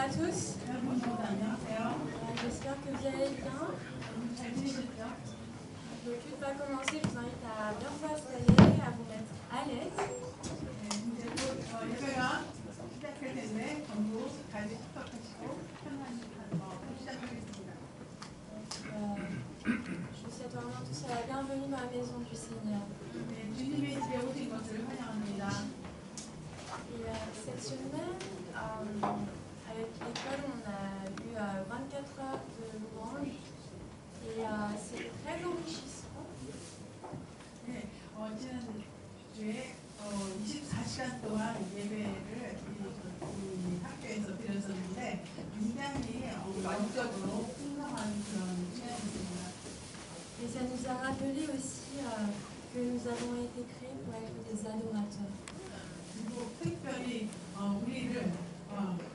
à tous. J'espère que vous allez bien. Le culte va commencer. Je vous invite à bien vous installer, à vous mettre à l'aise. Je vous souhaite vraiment tous la bienvenue dans la maison du Seigneur. Et cette semaine, avec l'école, on a eu 24 heures de louange et c'était très enrichissant. 네, 지난주에 24시간 동안 예배를 이 학교에서 드렸었는데 굉장히 영적으로 풍성한 그런 시간이었습니다. Et ça nous a rappelé aussi que nous avons été créés pour être des adorateurs. 그리고 특별히 우리를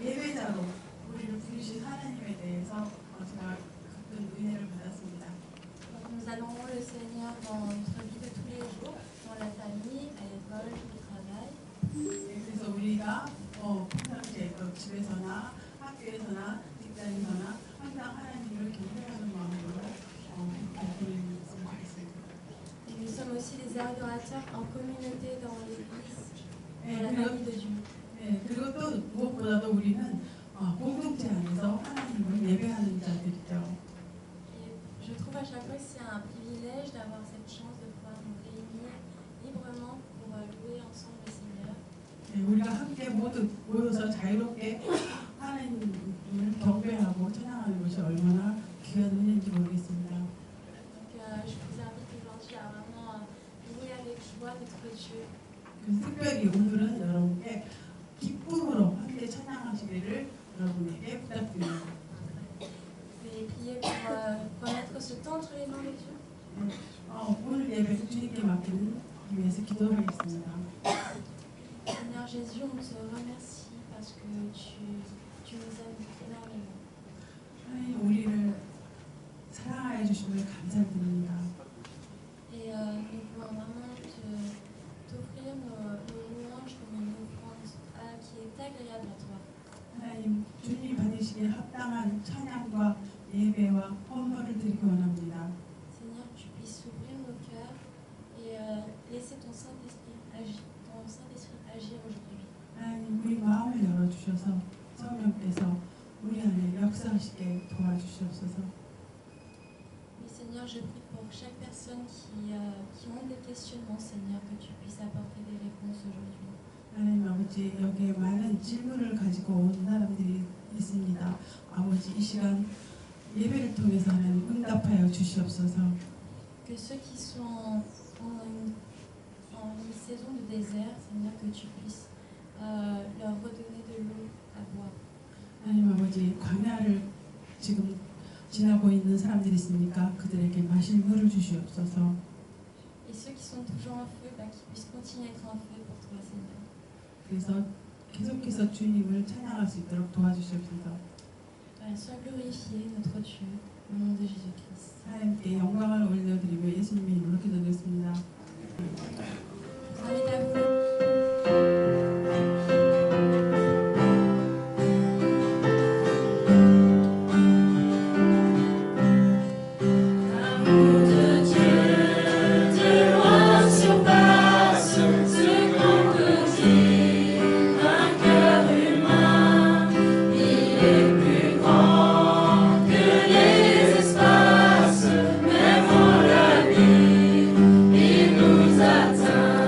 예배자로 우리를 부르신 하나님에 대해서 제가 큰 은혜를 받았습니다. Nous adorons le Seigneur dans notre vie de tous les jours, dans la famille, à l'école, au travail. 그래서 우리가 평상시에 집에서나 학교에서나 직장에서나 항상 하나님을 경배하는 마음으로 부르는 것을 하겠습니다. Et nous sommes aussi des adorateurs en communauté dans l'Église, dans la famille de Dieu. 네, 그리고 또 무엇보다도 우리는 공동체 안에서 하나님을 예배하는 자들이죠. Je trouve à chaque fois que c'est un privilège d'avoir cette chance de pouvoir nous réunir librement pour louer ensemble le Seigneur. 네, 우리가 함께 모여서 자유롭게 하나님을 경배하고 찬양하는 것이 얼마나 귀한 은혜인지 모르겠습니다. Donc je vous invite aujourd'hui à vraiment louer avec joie notre Dieu. 특별히 오늘은 여러분께 기쁨으로 함께 찬양하시기를 여러분에게 부탁드립니다. Et prier pour mettre ce temps entre les mains de Dieu. 오늘 예배를 주님께 맡기는 위해서 기도하겠습니다. Seigneur Jésus, on te remercie parce que tu nous aimes énormément. 하나님 우리를 사랑하여 주심을 감사드립니다. Et nous pouvons vraiment t'offrir nos louanges comme une offrande qui est agréable à toi. 하나님 주님 받으시기에 합당한 찬양과 예배와 헌물을 드리기 원합니다. Seigneur, que tu puisses ouvrir nos cœurs et laisser ton Saint-Esprit agir aujourd'hui. 하나님 우리 마음을 열어주셔서 성령께서 우리 안에 역사하시게 도와주시옵소서. Et Seigneur, je prie pour chaque personne qui ont des questionnements, Seigneur, que tu puisses apporter des réponses aujourd'hui. 하나님 아버지 여기에 많은 질문을 가지고 온 사람들이 있습니다. 아버지 이 시간 예배를 통해서 하나님 응답하여 주시옵소서. Que ceux qui sont en une saison de désert, Seigneur, que tu puisses leur redonner de l'eau à boire. 하나님 아버지 광야를 지금 지나고 있는 사람들이 있으니까 그들에게 마실 물을 주시옵소서. Et ceux qui sont toujours en feu, qu'ils puissent continuer à être en feu pour toi, Seigneur. 그래서 계속해서 주님을 찬양할 수 있도록 도와주시옵소서. Sois glorifié, notre Dieu, au nom de Jésus-Christ. 하나님께 영광을 올려드리며 예수님의 이름으로 기도드렸습니다. Invite à vous. Il nous atteint.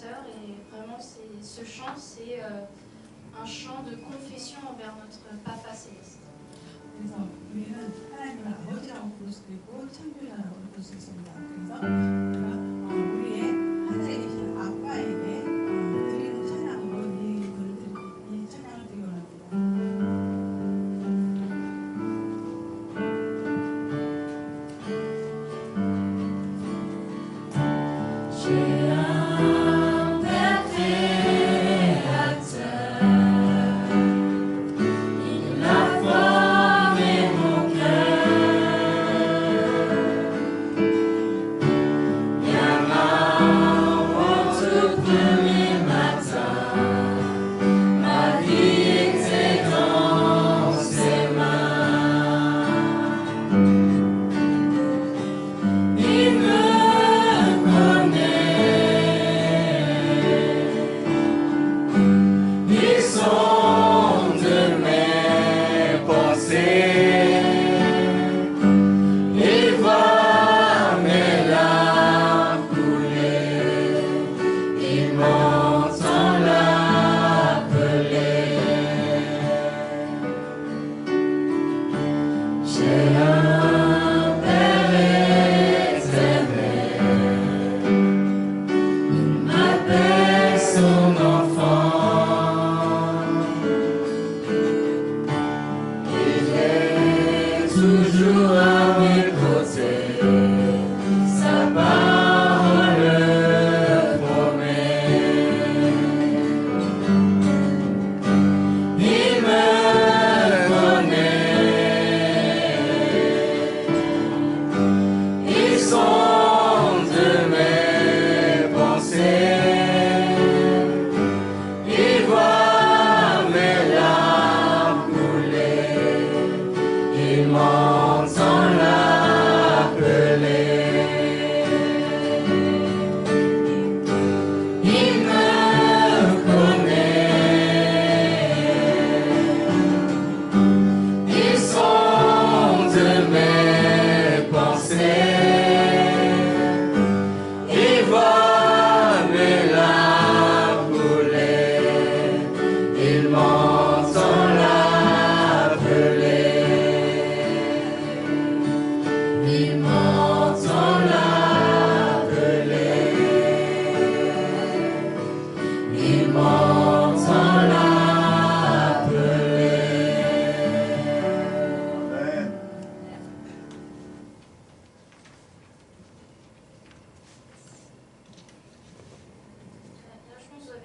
sœurs et vraiment ce chant c'est un chant de confession envers notre Papa Céleste. 그래서 우리는 하나님을 아버지라고 부를 수도 있고 창조자라고 부를 수 있습니다. 그래서 우리가 우리의 하늘에 계신 아빠에게 드리는 찬양으로 이 찬양을 드리기 원합니다. J'ai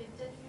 entendu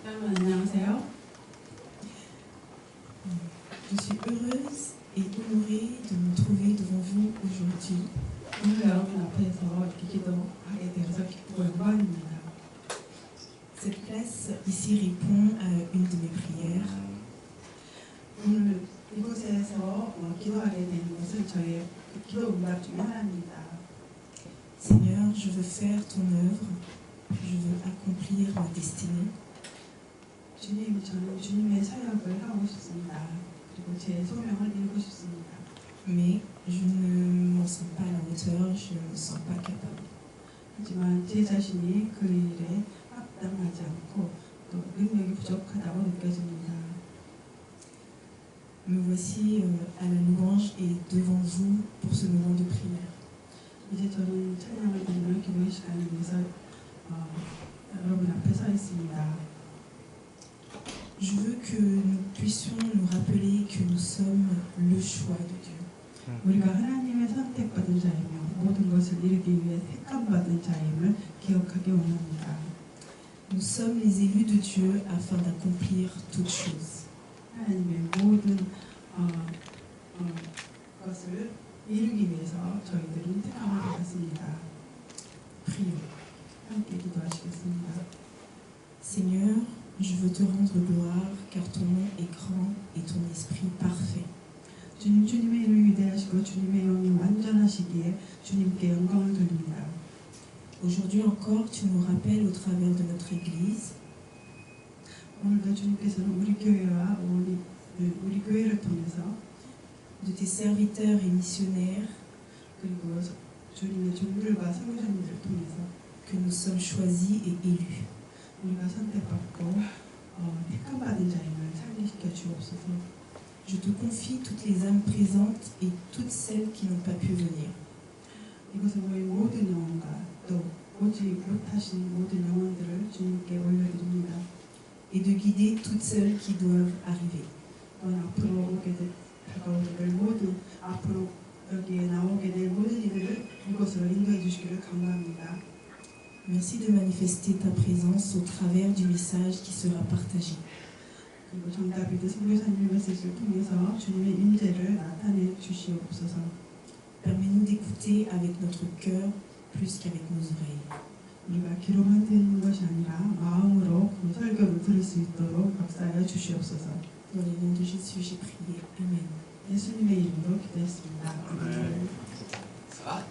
여러분 안녕하세요. Je suis heureuse et honorée de me trouver devant vous aujourd'hui. 오늘 여러분 앞에서 이렇게 기도하게 되어서 기쁘고 영광입니다. Cette place ici répond à une de mes prières. 오늘 이곳에서 기도하게 되는 것은 저의 기도 응답 중에 하나입니다. Seigneur, je veux faire ton œuvre. Je veux accomplir ma destinée. 주님, 저는 주님의 사역을 하고 싶습니다. 그리고 제 소명을 이루고 싶습니다. Mais je ne m'en sens pas à la hauteur, je ne me sens pas capable. 하지만 제 자신이 그 일에 합당하지 않고 또 능력이 부족하다고 느껴집니다. Me voici à la louange et devant vous pour ce moment de prière. 이제 저는 찬양을 드리는 기도의 시간을 위해서 여러분 앞에 서 있습니다. Je veux que nous puissions nous rappeler que nous sommes le choix de Dieu. 우리가 하나님의 선택받은 자이며 모든 것을 이루기 위해 택함받은 자임을 기억하기 원합니다. Nous sommes les élus de Dieu afin d'accomplir toutes choses. 하나님의 모든 것을 이루기 위해서 저희들은 택함을 받았습니다. Prions. 함께 기도하시겠습니다. Seigneur, je veux te rendre gloire car ton nom est grand et ton esprit parfait. 주님, 주님의 이름이 위대하시고 주님의 영이 완전하시기에 주님께 영광을 돌립니다. Aujourd'hui encore, tu nous rappelles au travers de notre Église. 오늘도 주님께서는 우리 교회와 우리 교회를 통해서 de tes serviteurs et missionnaires 그리고 주님의 종들과 선교사님들을 통해서 que nous sommes choisis et élus. 우리가 선택받고 택함받은 자임을 상기시켜 주옵소서. Je te confie toutes les âmes présentes et toutes celles qui n'ont pas pu venir. 이곳에 모인 모든 영혼과 또 오지 못하신 모든 영혼들을 주님께 올려드립니다. Et de guider toutes celles qui doivent arriver. 또한 앞으로 오게 될 다가오기를 모든 앞으로 여기에 나오게 될 모든 이들을 이곳으로 인도해 주시기를 간구합니다. Merci de manifester ta présence au travers du message qui sera partagé. 그리고 정다비드 선교사님의 메시지를 통해서 주님의 임재를 나타내 주시옵소서. Permets-nous d'écouter avec notre cœur plus qu'avec nos oreilles. 우리가 귀로만 듣는 것이 아니라 마음으로 그 설교를 들을 수 있도록 역사하여 주시옵소서. Dans le nom de Jésus, j'ai prié. Amen. 예수님의 이름으로 기도했습니다. 아멘. Ça va?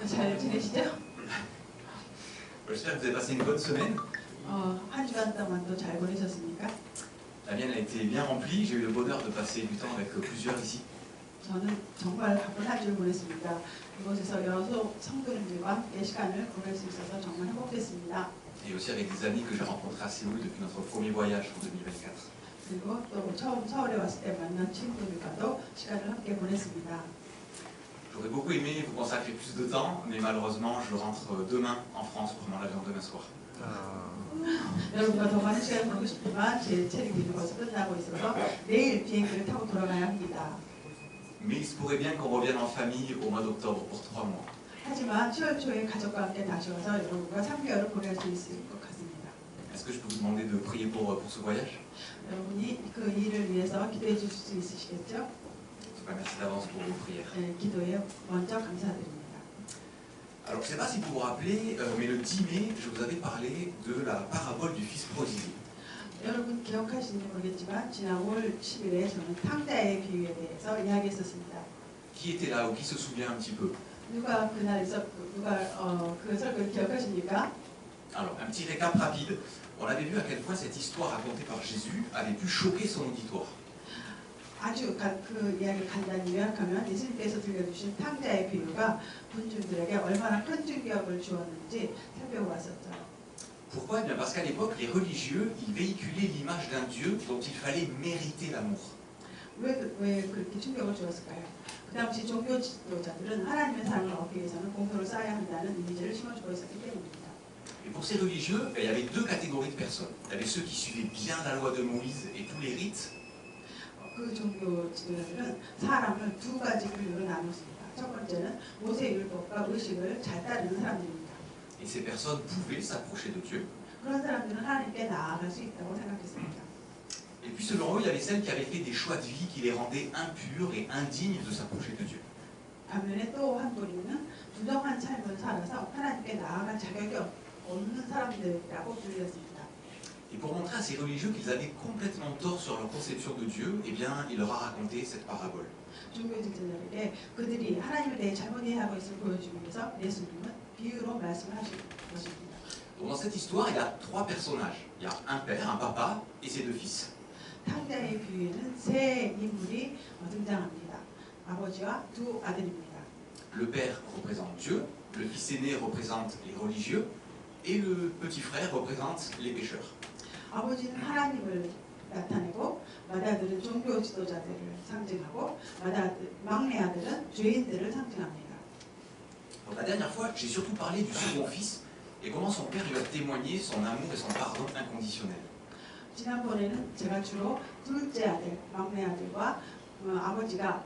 잘 지내시죠? J'espère que vous avez passé une bonne semaine. 한 주간 동안도 잘 보내셨습니까? La mienne a été bien remplie. J'ai eu le bonheur de passer du temps avec plusieurs ici. 저는 정말 바쁜 한 주를 보냈습니다. 이곳에서 여러 성도님들과 함께 시간을 보낼 수 있어서 정말 행복했습니다. Et aussi avec des amis que j'ai rencontrés à Séoul depuis notre premier voyage en 2024. 그리고 또 처음 서울에 왔을 때 만난 친구들과도 시간을 함께 보냈습니다. J'aurais beaucoup aimé vous consacrer plus de temps, mais malheureusement, je rentre demain en France pour mon avion demain soir. 여러분과 더 많은 시간을 보내고 싶지만 제 체력이 이제 벌써 끝나고 있어서 내일 비행기를 타고 돌아가야 합니다. Mais il se pourrait bien qu'on revienne en famille au mois d'octobre pour 3 mois. 하지만 10월 초에 가족과 함께 다시 와서 여러분과 3개월을 보낼 수 있을 것 같습니다. Est-ce que je peux vous demander de prier pour ce voyage? 여러분이 그 일을 위해서 기도해 주실 수 있으시겠죠? Merci d'avance pour vos prières. 네, 기도에 먼저 감사드립니다. Alors, je ne sais pas si vous vous rappelez, mais le 10 mai, je vous avais parlé de la parabole du fils prodigue. 여러분 기억하시는지 모르겠지만 지난 5월 10일에 저는 탕자의 비유에 대해서 이야기했었습니다. Qui était là ou qui se souvient un petit peu? 누가 그날 있었고 누가 그 설교를 기억하십니까? Alors, un petit récap rapide. On avait vu à quel point cette histoire racontée par Jésus avait pu choquer son auditoire. 아주 그 이야기를 간단히 요약하면 예수님께서 들려주신 탕자의 비유가 군중들에게 얼마나 큰 충격을 주었는지 살펴보았었죠. Pourquoi? Eh bien parce qu'à l'époque, les religieux, ils véhiculaient l'image d'un Dieu dont il fallait mériter l'amour. 왜 그렇게 충격을 주었을까요? 그 당시 종교 지도자들은 하나님의 사랑을 얻기 위해서는 공로를 쌓아야 한다는 이미지를 심어주고 있었기 때문입니다. Et pour ces religieux, il y avait deux catégories de personnes. Il y avait ceux qui suivaient bien la loi de Moïse et tous les rites, 그 종교 지도자들은 사람을 두 가지 분류로 나눴습니다. 첫 번째는 모세 율법과 의식을 잘 따르는 사람들입니다. et ces personnes pouvaient s'approcher de Dieu. 그런 사람들은 하나님께 나아갈 수 있다고 생각했습니다. Et puis selon eux, il y avait celles qui avaient fait des choix de vie qui les rendaient impurs et indignes de s'approcher de Dieu. 반면에 또 한 부류는 부정한 삶을 살아서 하나님께 나아갈 자격이 없는 사람들이라고 불렸습니다. Et pour montrer à ces religieux qu'ils avaient complètement tort sur leur conception de Dieu, eh bien, il leur a raconté cette parabole. 종교 지도자들에게 그들이 하나님에 대해 잘못 이해하고 있음을 보여주기 위해서 예수님은 비유로 말씀을 하신 것입니다. Donc dans cette histoire, il y a trois personnages. Il y a un père, un papa et ses deux fils. 탕자의 비유에는 세 인물이 등장합니다. 아버지와 두 아들입니다. Le père représente Dieu, le fils aîné représente les religieux et le petit frère représente les pécheurs. 아버지는 하나님을 나타내고 맏아들은 종교 지도자들을 상징하고 막내 아들은 죄인들을 상징합니다. Donc la dernière fois, j'ai surtout parlé du second fils et comment son père lui a témoigné son amour et son pardon inconditionnel. 지난번에는 제가 주로 둘째 아들, 막내 아들과 아버지가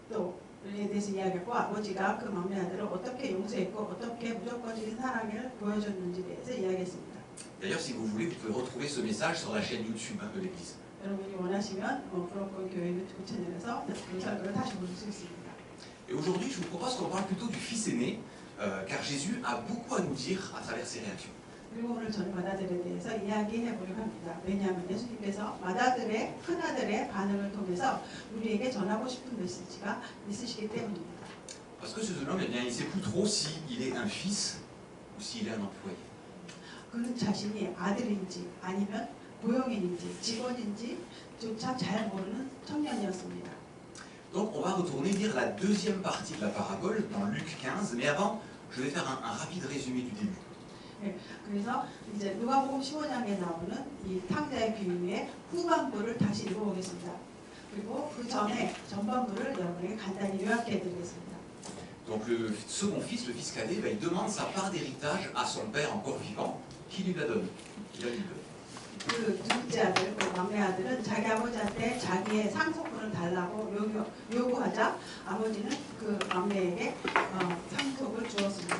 또에 대해서 이야기했고 아버지가 그 막내 아들을 어떻게 용서했고 어떻게 무조건적인 사랑을 보여줬는지에 대해서 이야기했습니다. D'ailleurs, si vous voulez, vous pouvez retrouver ce message sur la chaîne YouTube de l'Église. 여러분이 원하시면 브로콜 교회 유튜브 채널에서 그 설교를 다시 보실 수 있습니다. Et aujourd'hui, je vous propose qu'on parle plutôt du fils aîné, car Jésus a beaucoup à nous dire à travers ses réactions. 그리고 오늘 저는 맏아들에 대해서 이야기해 보려고 합니다. 왜냐하면 예수님께서 맏아들의 큰아들의 반응을 통해서 우리에게 전하고 싶은 메시지가 있으시기 때문입니다. Parce que ce jeune homme, eh bien, il ne sait plus trop s'il est un fils ou s'il est un employé. 그는 자신이 아들인지 아니면 고용인인지 직원인지조차 잘 모르는 청년이었습니다. Donc on va retourner lire la deuxième partie de la parabole dans Luc 15, mais avant, je vais faire un rapide résumé du début. 네, 그래서 이제 누가복음 15장에 나오는 이 탕자의 비유의 후반부를 다시 읽어보겠습니다. 그리고 그 전에 전반부를 여러분에게 간단히 요약해드리겠습니다. Donc le second fils, le fils cadet, il demande sa part d'héritage à son père encore vivant, qui lui la donne. Il a lui donne. 그 둘째 아들, 그 막내 아들은 자기 아버지한테 자기의 상속분을 달라고 요구하자 아버지는 그 막내에게 상속을 주었습니다.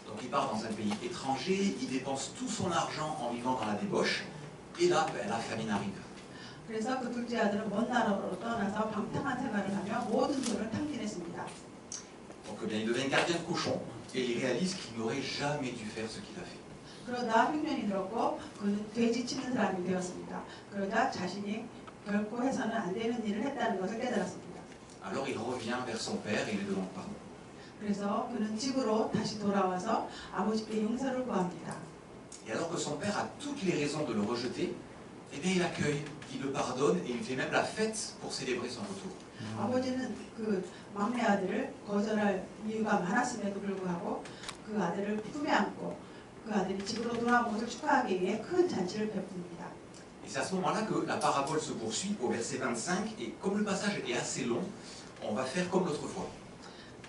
Donc il part dans un pays étranger, il dépense tout son argent en vivant dans la débauche, et là, la famine arrive. 그래서 그 둘째 아들은 먼 나라로 떠나서 방탕한 생활을 하며 모든 돈을 탕진했습니다. Donc eh bien, il devient gardien de cochon, et il réalise qu'il n'aurait jamais dû faire ce qu'il a fait. 그러다 흉년이 들었고 그는 돼지 치는 사람이 되었습니다. 그러자 자신이 결코 해서는 안 되는 일을 했다는 것을 깨달았습니다. Alors il revient vers son père et lui demande pardon. 그래서 그는 집으로 다시 돌아와서 아버지께 용서를 구합니다. Et alors que son père a toutes les raisons de le rejeter, eh bien il accueille, il le pardonne et il fait même la fête pour célébrer son retour. 아버지는 그 막내 아들을 거절할 이유가 많았음에도 불구하고 그 아들을 품에 안고 그 아들이 집으로 돌아온 것을 축하하기 위해 큰 잔치를 베풉니다. Et c'est à ce moment-là que la parabole se poursuit au verset 25, et comme le passage est assez long, on va faire comme l'autre fois.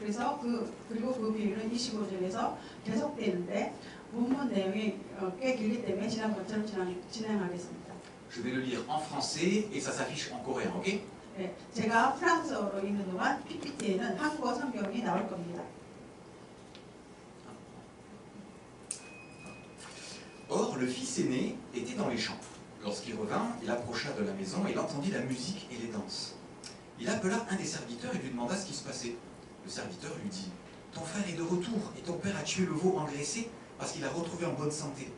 그래서 그리고 그 비유는 25절에서 계속되는데 본문 내용이 꽤 길기 때문에 지난번처럼 진행하겠습니다. Je vais le lire en français et ça s'affiche en coréen, ok? 네, 제가 프랑스어로 읽는 동안 PPT에는 한국어 성경이 나올 겁니다. Or, le fils aîné était dans les champs. Lorsqu'il revint, il approcha de la maison et il entendit la musique et les danses. Il appela un des serviteurs et lui demanda ce qui se passait. Le serviteur lui dit « Ton frère est de retour et ton père a tué le veau engraissé parce qu'il l'a retrouvé en bonne santé. »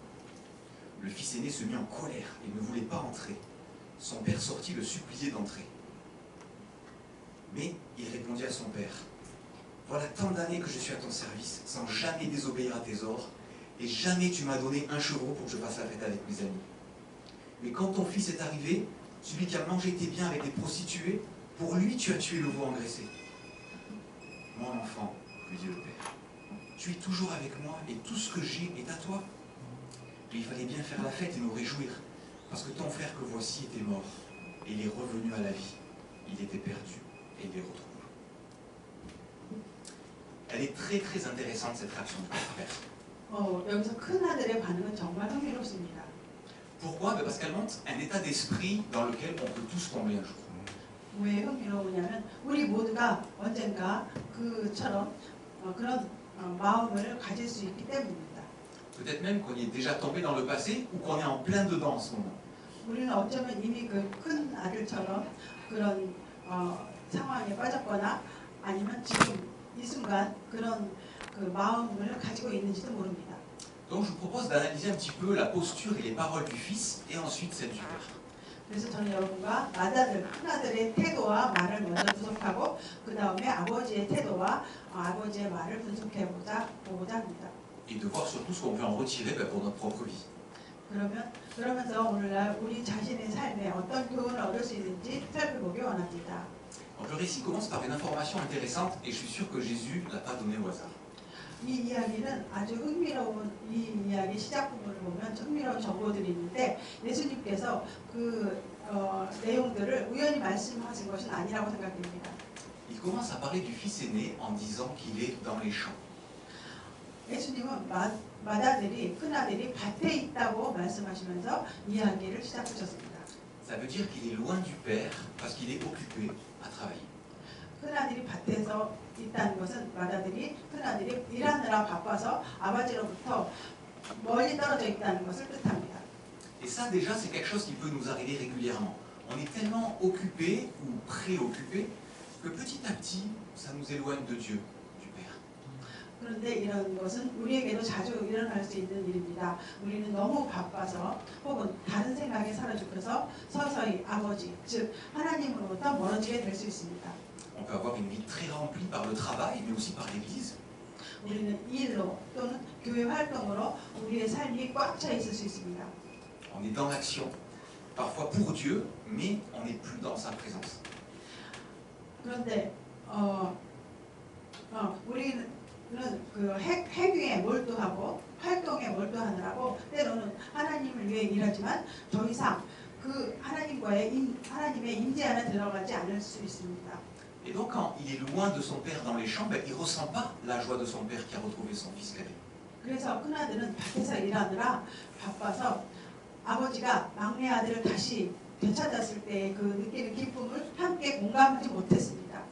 Le fils aîné se mit en colère et ne voulait pas entrer. Son père sortit le supplier d'entrer. Mais il répondit à son père « Voilà tant d'années que je suis à ton service sans jamais désobéir à tes ordres. Et jamais tu m'as donné un chevreau pour que je fasse la fête avec mes amis. Mais quand ton fils est arrivé, celui qui a mangé tes biens avec des prostituées, pour lui tu as tué le veau engraissé. Mon enfant, lui dit le père, tu es toujours avec moi et tout ce que j'ai est à toi. Mais il fallait bien faire la fête et nous réjouir, parce que ton frère que voici était mort, et il est revenu à la vie. Il était perdu, et il les retrouve. Elle est très très intéressante cette réaction du grand frère. 여기서 큰 아들의 반응은 정말 흥미롭습니다. Pourquoi? Parce qu'elle montre un état d'esprit dans lequel on peut tous tomber un jour. 왜 흥미로우냐면 우리 모두가 언젠가 그처럼 그런 마음을 가질 수 있기 때문입니다. Peut-être même qu'on y est déjà tombé dans le passé ou qu'on est en plein dedans en ce moment. 우리는 어쩌면 이미 그 큰 아들처럼 그런 상황에 빠졌거나 아니면 지금 이 순간 그런 그 마음을 가지고 있는지도 모릅니다. Donc je vous propose d'analyser un petit peu la posture et les paroles du fils et ensuite celle du père. 그래서 저는 여러분과 큰아들의 태도와 말을 먼저 분석하고 그 다음에 아버지의 태도와 아버지의 말을 분석해보자 합니다. Et de voir surtout ce qu'on peut en retirer pour notre propre vie. 그러면서 오늘날 우리 자신의 삶에 어떤 교훈을 얻을 수 있는지 살펴보기 원합니다. Donc le récit commence par une information intéressante et je suis sûr que Jésus ne l'a pas donnée au hasard. 이 이야기는 아주 흥미로운 이 이야기 시작 부분을 보면 흥미로운 정보들이 있는데 예수님께서 그 내용들을 우연히 말씀하신 것은 아니라고 생각됩니다. Il commence à parler du fils aîné en disant qu'il est dans les champs. 예수님은 맏아들이 큰아들이 밭에 있다고 말씀하시면서 이야기를 시작하셨습니다. Ça veut dire qu'il est loin du père parce qu'il est occupé à travailler. 큰아들이 밭에서 있다는 것은 큰아들이 일하느라 바빠서 아버지로부터 멀리 떨어져 있다는 것을 뜻합니다. Et ça déjà c'est quelque chose qui peut nous arriver régulièrement. On est tellement occupé ou préoccupé que petit à petit ça nous éloigne de Dieu, du Père. 그런데 이런 것은 우리에게도 자주 일어날 수 있는 일입니다. 우리는 너무 바빠서 혹은 다른 생각에 사로잡혀서 서서히 아버지, 즉 하나님으로부터 멀어지게 될 수 있습니다. On peut avoir une vie très remplie par le travail, mais aussi par l'Église. 우리는 일로 또는 교회 활동으로 우리의 삶이 꽉 차 있을 수 있습니다. On est dans l'action, parfois pour Dieu, mais on n'est plus dans sa présence. 그런데 우리는 그 행위에 몰두하고 활동에 몰두하느라고 때로는 하나님을 위해 일하지만 더 이상 그 하나님의 임재 안에 들어가지 않을 수 있습니다. Et donc quand il est loin de son père dans les champs, il ne ressent pas la joie de son père qui a retrouvé son fils cadet. 그래서 큰아들은 밭에서 일하느라 바빠서 아버지가 막내 아들을 다시 되찾았을 때 그 느끼는 기쁨을 함께 공감하지 못했습니다.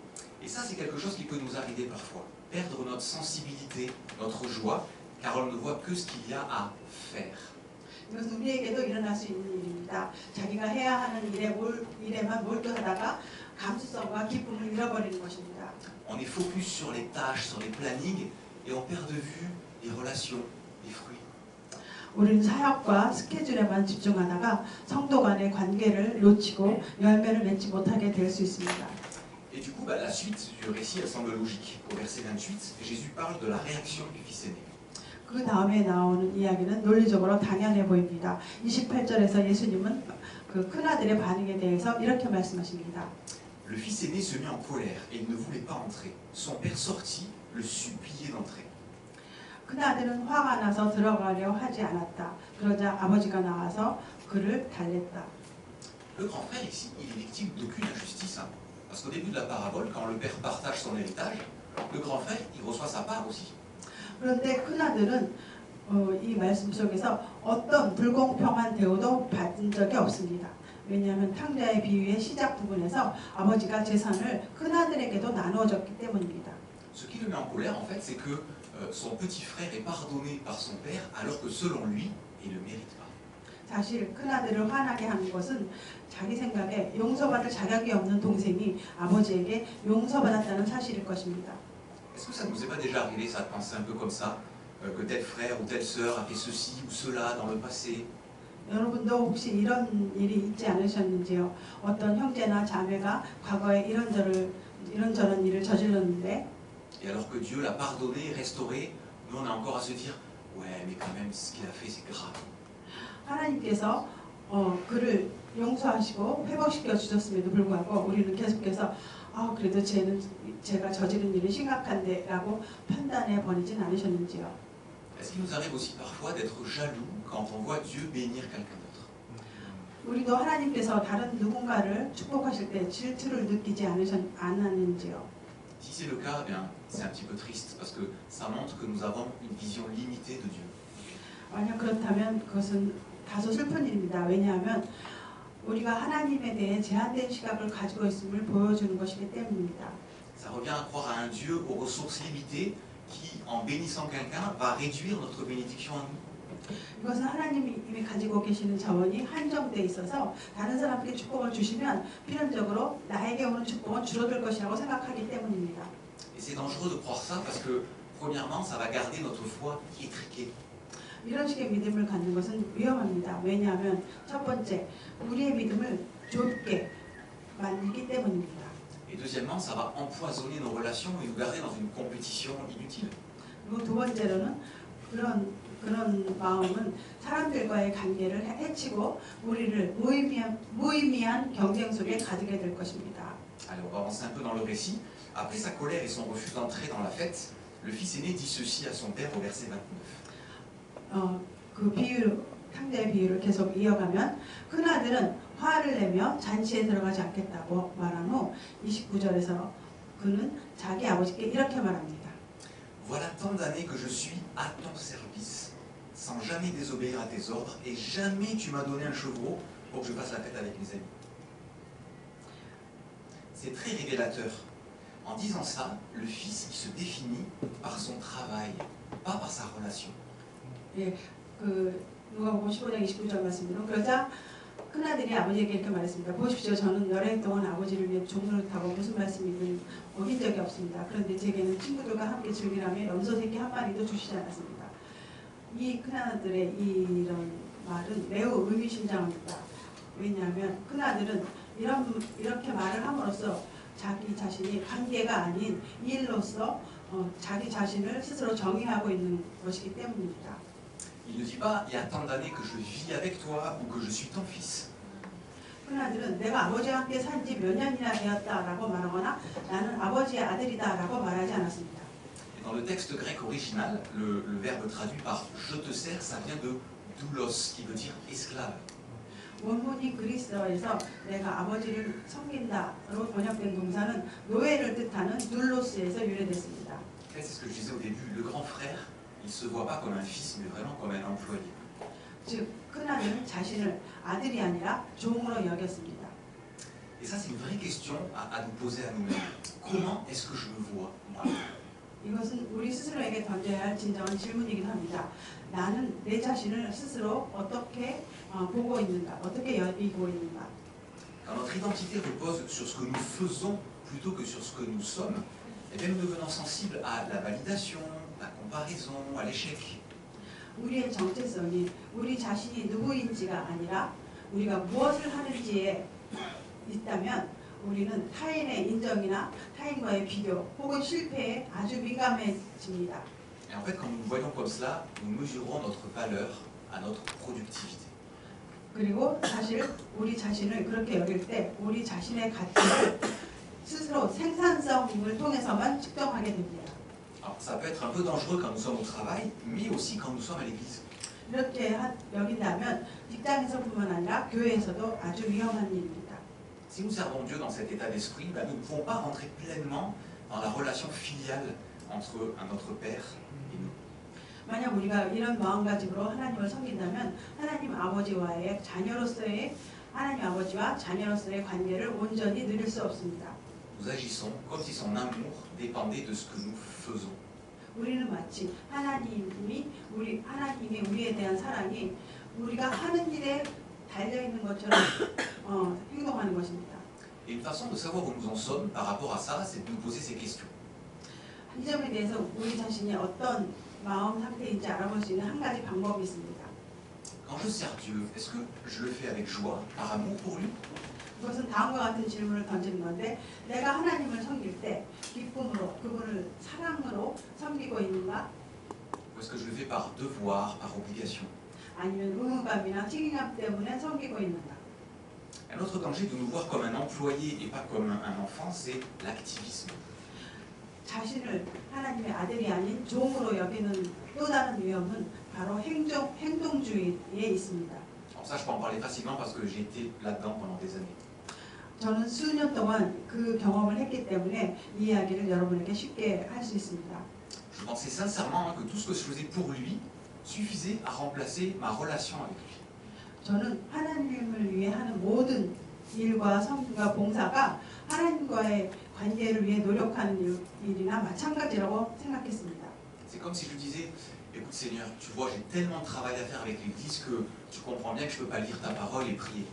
Et ça c'est quelque chose qui peut nous arriver parfois. Perdre notre sensibilité, notre joie, car on ne voit que ce qu'il y a à faire. 이것은 우리에게도 일어날 수 있는 일입니다. 자기가 해야 하는 일에만 몰두하다가 감수성과 기쁨을 잃어버리는 것입니다. On est focus sur les tâches, sur les plannings, et on perd de vue les relations, les fruits. 우리는 사역과 스케줄에만 집중하다가 성도 간의 관계를 놓치고 열매를 맺지 못하게 될 수 있습니다. Et du coup, la suite du récit, elle semble logique. Au verset 28, Jésus parle de la réaction du fils aîné. 그 다음에 나오는 이야기는 논리적으로 당연해 보입니다. 28절에서 예수님은 그 큰아들의 반응에 대해서 이렇게 말씀하십니다. Le fils aîné se mit en colère et il ne voulait pas entrer. Son père sortit, le suppliait d'entrer. 큰아들은 화가 나서 들어가려 하지 않았다. 그러자 아버지가 나와서 그를 달랬다. Le grand frère ici, il est victime d'aucune injustice. Parce qu'au début de la parabole, quand le père partage son héritage, le grand frère, il reçoit sa part aussi. 그런데 큰아들은 이 말씀 속에서 어떤 불공평한 대우도 받은 적이 없습니다. 왜냐하면 탕자의 비유의 시작 부분에서 아버지가 재산을 큰아들에게도 나누어졌기 때문입니다. Ce qui le met en colère, en fait, c'est que son petit frère est pardonné par son père, alors que selon lui, il ne le mérite pas. 사실 큰아들을 화나게 하는 것은 자기 생각에 용서받을 자격이 없는 동생이 아버지에게 용서받았다는 사실일 것입니다. Est-ce que ça ne nous est pas déjà arrivé, ça, de penser un peu comme ça, que tel frère ou telle sœur a fait ceci ou cela dans le passé? 여러분도 혹시 이런 일이 있지 않으셨는지요? 어떤 형제나 자매가 과거에 이런저런 일을 저질렀는데 Et alors que Dieu l'a pardonné, restauré, nous on a encore à se dire, ouais, mais quand même, ce qu'il a fait, c'est grave. 하나님께서 그를 용서하시고 회복시켜 주셨음에도 불구하고 우리는 계속해서 그래도 제가 저지른 일이 심각한데 라고 판단해 버리진 않으셨는지요? Est-ce qu'il nous arrive aussi parfois d'être jaloux quand on voit Dieu bénir quelqu'un d'autre? 우리도 하나님께서 다른 누군가를 축복하실 때 질투를 느끼지 않았는지요? Si c'est le cas, eh bien, c'est un petit peu triste parce que ça montre que nous avons une vision limitée de Dieu. 만약 그렇다면 그것은 다소 슬픈 일입니다. 왜냐하면 우리가 하나님에 대해 제한된 시각을 가지고 있음을 보여주는 것이기 때문입니다. Ça revient à croire à un Dieu aux ressources limitées qui, en bénissant quelqu'un, va réduire notre bénédiction à nous. 이것은 하나님이 이미 가지고 계시는 자원이 한정되어 있어서 다른 사람에게 축복을 주시면 필연적으로 나에게 오는 축복은 줄어들 것이라고 생각하기 때문입니다. Et c'est dangereux de croire ça parce que, premièrement, ça va garder notre foi étriquée. 이런 식의 믿음을 갖는 것은 위험합니다. 왜냐하면 첫 번째, 우리의 믿음을 좁게 만들기 때문입니다. Et deuxièmement, ça va empoisonner nos relations et nous garder dans une compétition inutile. 그리고 두 번째로는 그런 마음은 사람들과의 관계를 해치고 우리를 무의미한 경쟁 속에 가두게 될 것입니다. Allez, on va avancer un peu dans le récit. Après sa colère et son refus d'entrer dans la fête, le fils aîné dit ceci à son père au verset 29. 그 비유, 탕자의 비유를 계속 이어가면 큰아들은 화를 내며 잔치에 들어가지 않겠다고 말한 후 29절에서 그는 자기 아버지께 이렇게 말합니다. Voilà tant d'années que je suis à ton service, sans jamais désobéir à tes ordres, et jamais tu m'as donné un chevreau pour que je fasse la fête avec mes amis. C'est très révélateur. En disant ça, le fils il se définit par son travail, pas par sa relation. 예, 그 누가복음 15장 29절 말씀으로 그러자 큰아들이 아버지에게 이렇게 말했습니다. 보십시오. 저는 여행 동안 아버지를 위해 종로를 타고 무슨 말씀이든 어긴 적이 없습니다. 그런데 제게는 친구들과 함께 즐기라며 염소 새끼 한 마리도 주시지 않았습니다. 이 큰아들의 이런 말은 매우 의미심장합니다. 왜냐하면 큰아들은 이렇게 말을 함으로써 자기 자신이 관계가 아닌 일로서 자기 자신을 스스로 정의하고 있는 것이기 때문입니다. Il ne dit pas il y a tant d'années que je vis avec toi ou que je suis ton fils. 큰아들은 내가 아버지와 함께 산 지 몇 년이나 되었다라고 말하거나 나는 아버지의 아들이다라고 말하지 않았습니다. Et dans le texte grec original, le verbe traduit par je te sers, ça vient de doulos, qui veut dire esclave. 원문이 그리스어에서 내가 아버지를 섬긴다로 번역된 동사는 노예를 뜻하는 둘로스에서 유래됐습니다. En fait, c'est ce que je disais au début, le grand frère, il ne se voit pas comme un fils, mais vraiment comme un employé. 즉 큰아들은 자신을 아들이 아니라 종으로 여겼습니다. Et ça, c'est une vraie question à nous poser à nous-mêmes. Comment est-ce que je me vois, moi? 이것은 우리 스스로에게 던져야 할 진정한 질문이긴 합니다. 나는 내 자신을 스스로 어떻게 보고 있는가, 어떻게 여기고 있는가. Quand notre identité repose sur ce que nous faisons plutôt que sur ce que nous sommes, eh bien, nous devenons sensibles à la validation, la comparaison, à l'échec. 우리의 정체성이 우리 자신이 누구인지가 아니라 우리가 무엇을 하는지에 있다면 우리는 타인의 인정이나 타인과의 비교 혹은 실패에 아주 민감해집니다. Et en fait, quand nous nous voyons comme cela, nous mesurons notre valeur à notre productivité. 그리고 사실 우리 자신을 그렇게 여길 때 우리 자신의 가치를 스스로 생산성을 통해서만 측정하게 됩니다. Alors, ça peut être un peu dangereux quand nous sommes au travail, mais aussi quand nous sommes à l'église. 이렇게 여긴다면 직장에서뿐만 아니라 교회에서도 아주 위험한 일입니다. Si nous servons Dieu dans cet état d'esprit, ben, nous ne pouvons pas rentrer pleinement dans la relation filiale entre notre Père et nous. 만약 우리가 이런 마음가짐으로 하나님을 섬긴다면 하나님 아버지와의 자녀로서의 하나님 아버지와 자녀로서의 관계를 온전히 누릴 수 없습니다. Nous agissons comme si son amour dépendait de ce que nous faisons. 우리는 마치 하나님이 우리에 대한 사랑이 우리가 하는 일에 달려 있는 것처럼 행동하는 것입니다. Et une façon de savoir où nous en sommes par rapport à ça, c'est de nous poser ces questions. 이 점에 대해서 우리 자신이 어떤 마음 상태인지 알아볼 수 있는 한 가지 방법이 있습니다. Quand je sers Dieu, est-ce que je le fais avec joie, par amour pour lui? 이것은 다음과 같은 질문을 던지는 건데 내가 하나님을 섬길 때 기쁨으로 그분을 사랑으로 섬기고 있는가? Ou est-ce que je le fais par devoir, par obligation? 아니면 의무감이나 책임감 때문에 섬기고 있는가? Un autre danger de nous voir comme un employé et pas comme un enfant, c'est l'activisme. 자신을 하나님의 아들이 아닌 종으로 여기는 또 다른 위험은 바로 행동주의에 있습니다. Alors ça, je peux en parler facilement parce que j'ai été là-dedans pendant des années. 저는 수년 동안 그 경험을 했기 때문에 이 이야기를 여러분에게 쉽게 할 수 있습니다. Je pensais sincèrement que tout ce que je faisais pour lui suffisait à remplacer ma relation avec lui. 저는 하나님을 위해 하는 모든 일과 섬김과 봉사가 하나님과의 관계를 위해 노력하는 일이나 마찬가지라고 생각했습니다. C'est comme si je lui disais, écoute Seigneur, tu vois, j'ai tellement de travail à faire avec l'Église que tu comprends bien que je ne peux pas lire ta parole et prier.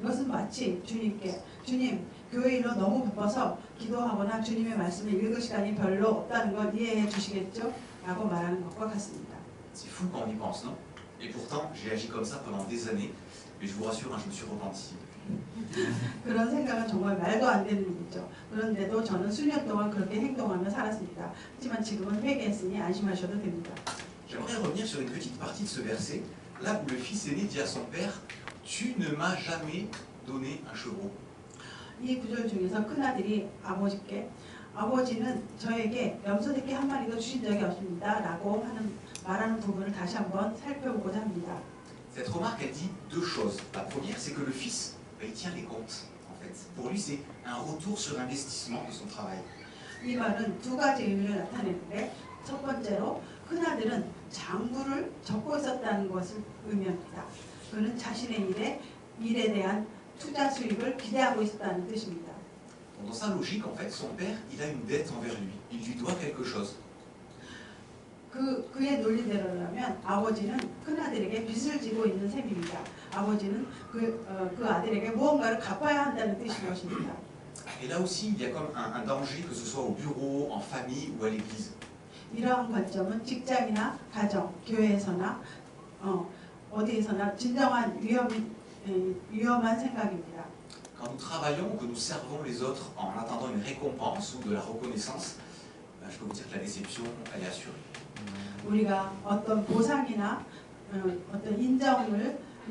이것은 마치 주님께 주님 교회 일로 너무 바빠서 기도하거나 주님의 말씀을 읽을 시간이 별로 없다는 걸 이해해 주시겠죠? 라고 말하는 것과 같습니다. C'est fou quand on y pense, non? Et pourtant, j'ai agi comme ça pendant des années, mais je vous rassure, je me suis repenti. 그런 생각은 정말 말도 안 되는 일이죠. 그런데도 저는 수년 동안 그렇게 행동하며 살았습니다. 하지만 지금은 회개했으니 안심하셔도 됩니다. J'aimerais revenir sur une petite partie de ce verset, là où le fils aîné dit à son père, tu ne m'as jamais donné un chevreau. 이 구절 중에서 큰아들이 아버지께 아버지는 저에게 염소새끼 한 마리도 주신 적이 없습니다. 라고 말하는 부분을 다시 한번 살펴보고자 합니다. Cette remarque, elle dit deux choses. La première, c'est que le fils, il tient les comptes, en fait. Pour lui, c'est un retour sur investissement de son travail. 이 말은 두 가지 의미를 나타내는데 첫 번째로 큰아들은 장부를 적고 있었다는 것을 의미합니다. 그는 자신의 일에 대한 투자 수익을 기대하고 있었다는 뜻입니다. Dans sa logique, en fait, son père, il a une dette envers lui. Il lui doit quelque chose. 그의 논리대로라면 아버지는 큰아들에게 빚을 지고 있는 셈입니다. 아버지는 그 아들에게 무언가를 갚아야 한다는 뜻인 것입니다. Et là aussi, il y a comme un danger, que ce soit au bureau, en famille ou à l'église. 이러한 관점은 직장이나 가정, 교회에서나 어디에서나 진정한 위험한 생각입니다. Quand nous travaillons ou que nous servons les autres en attendant une récompense ou de la reconnaissance, je peux vous dire que la déception, elle est assurée. 우리가 어떤 보상이나 어떤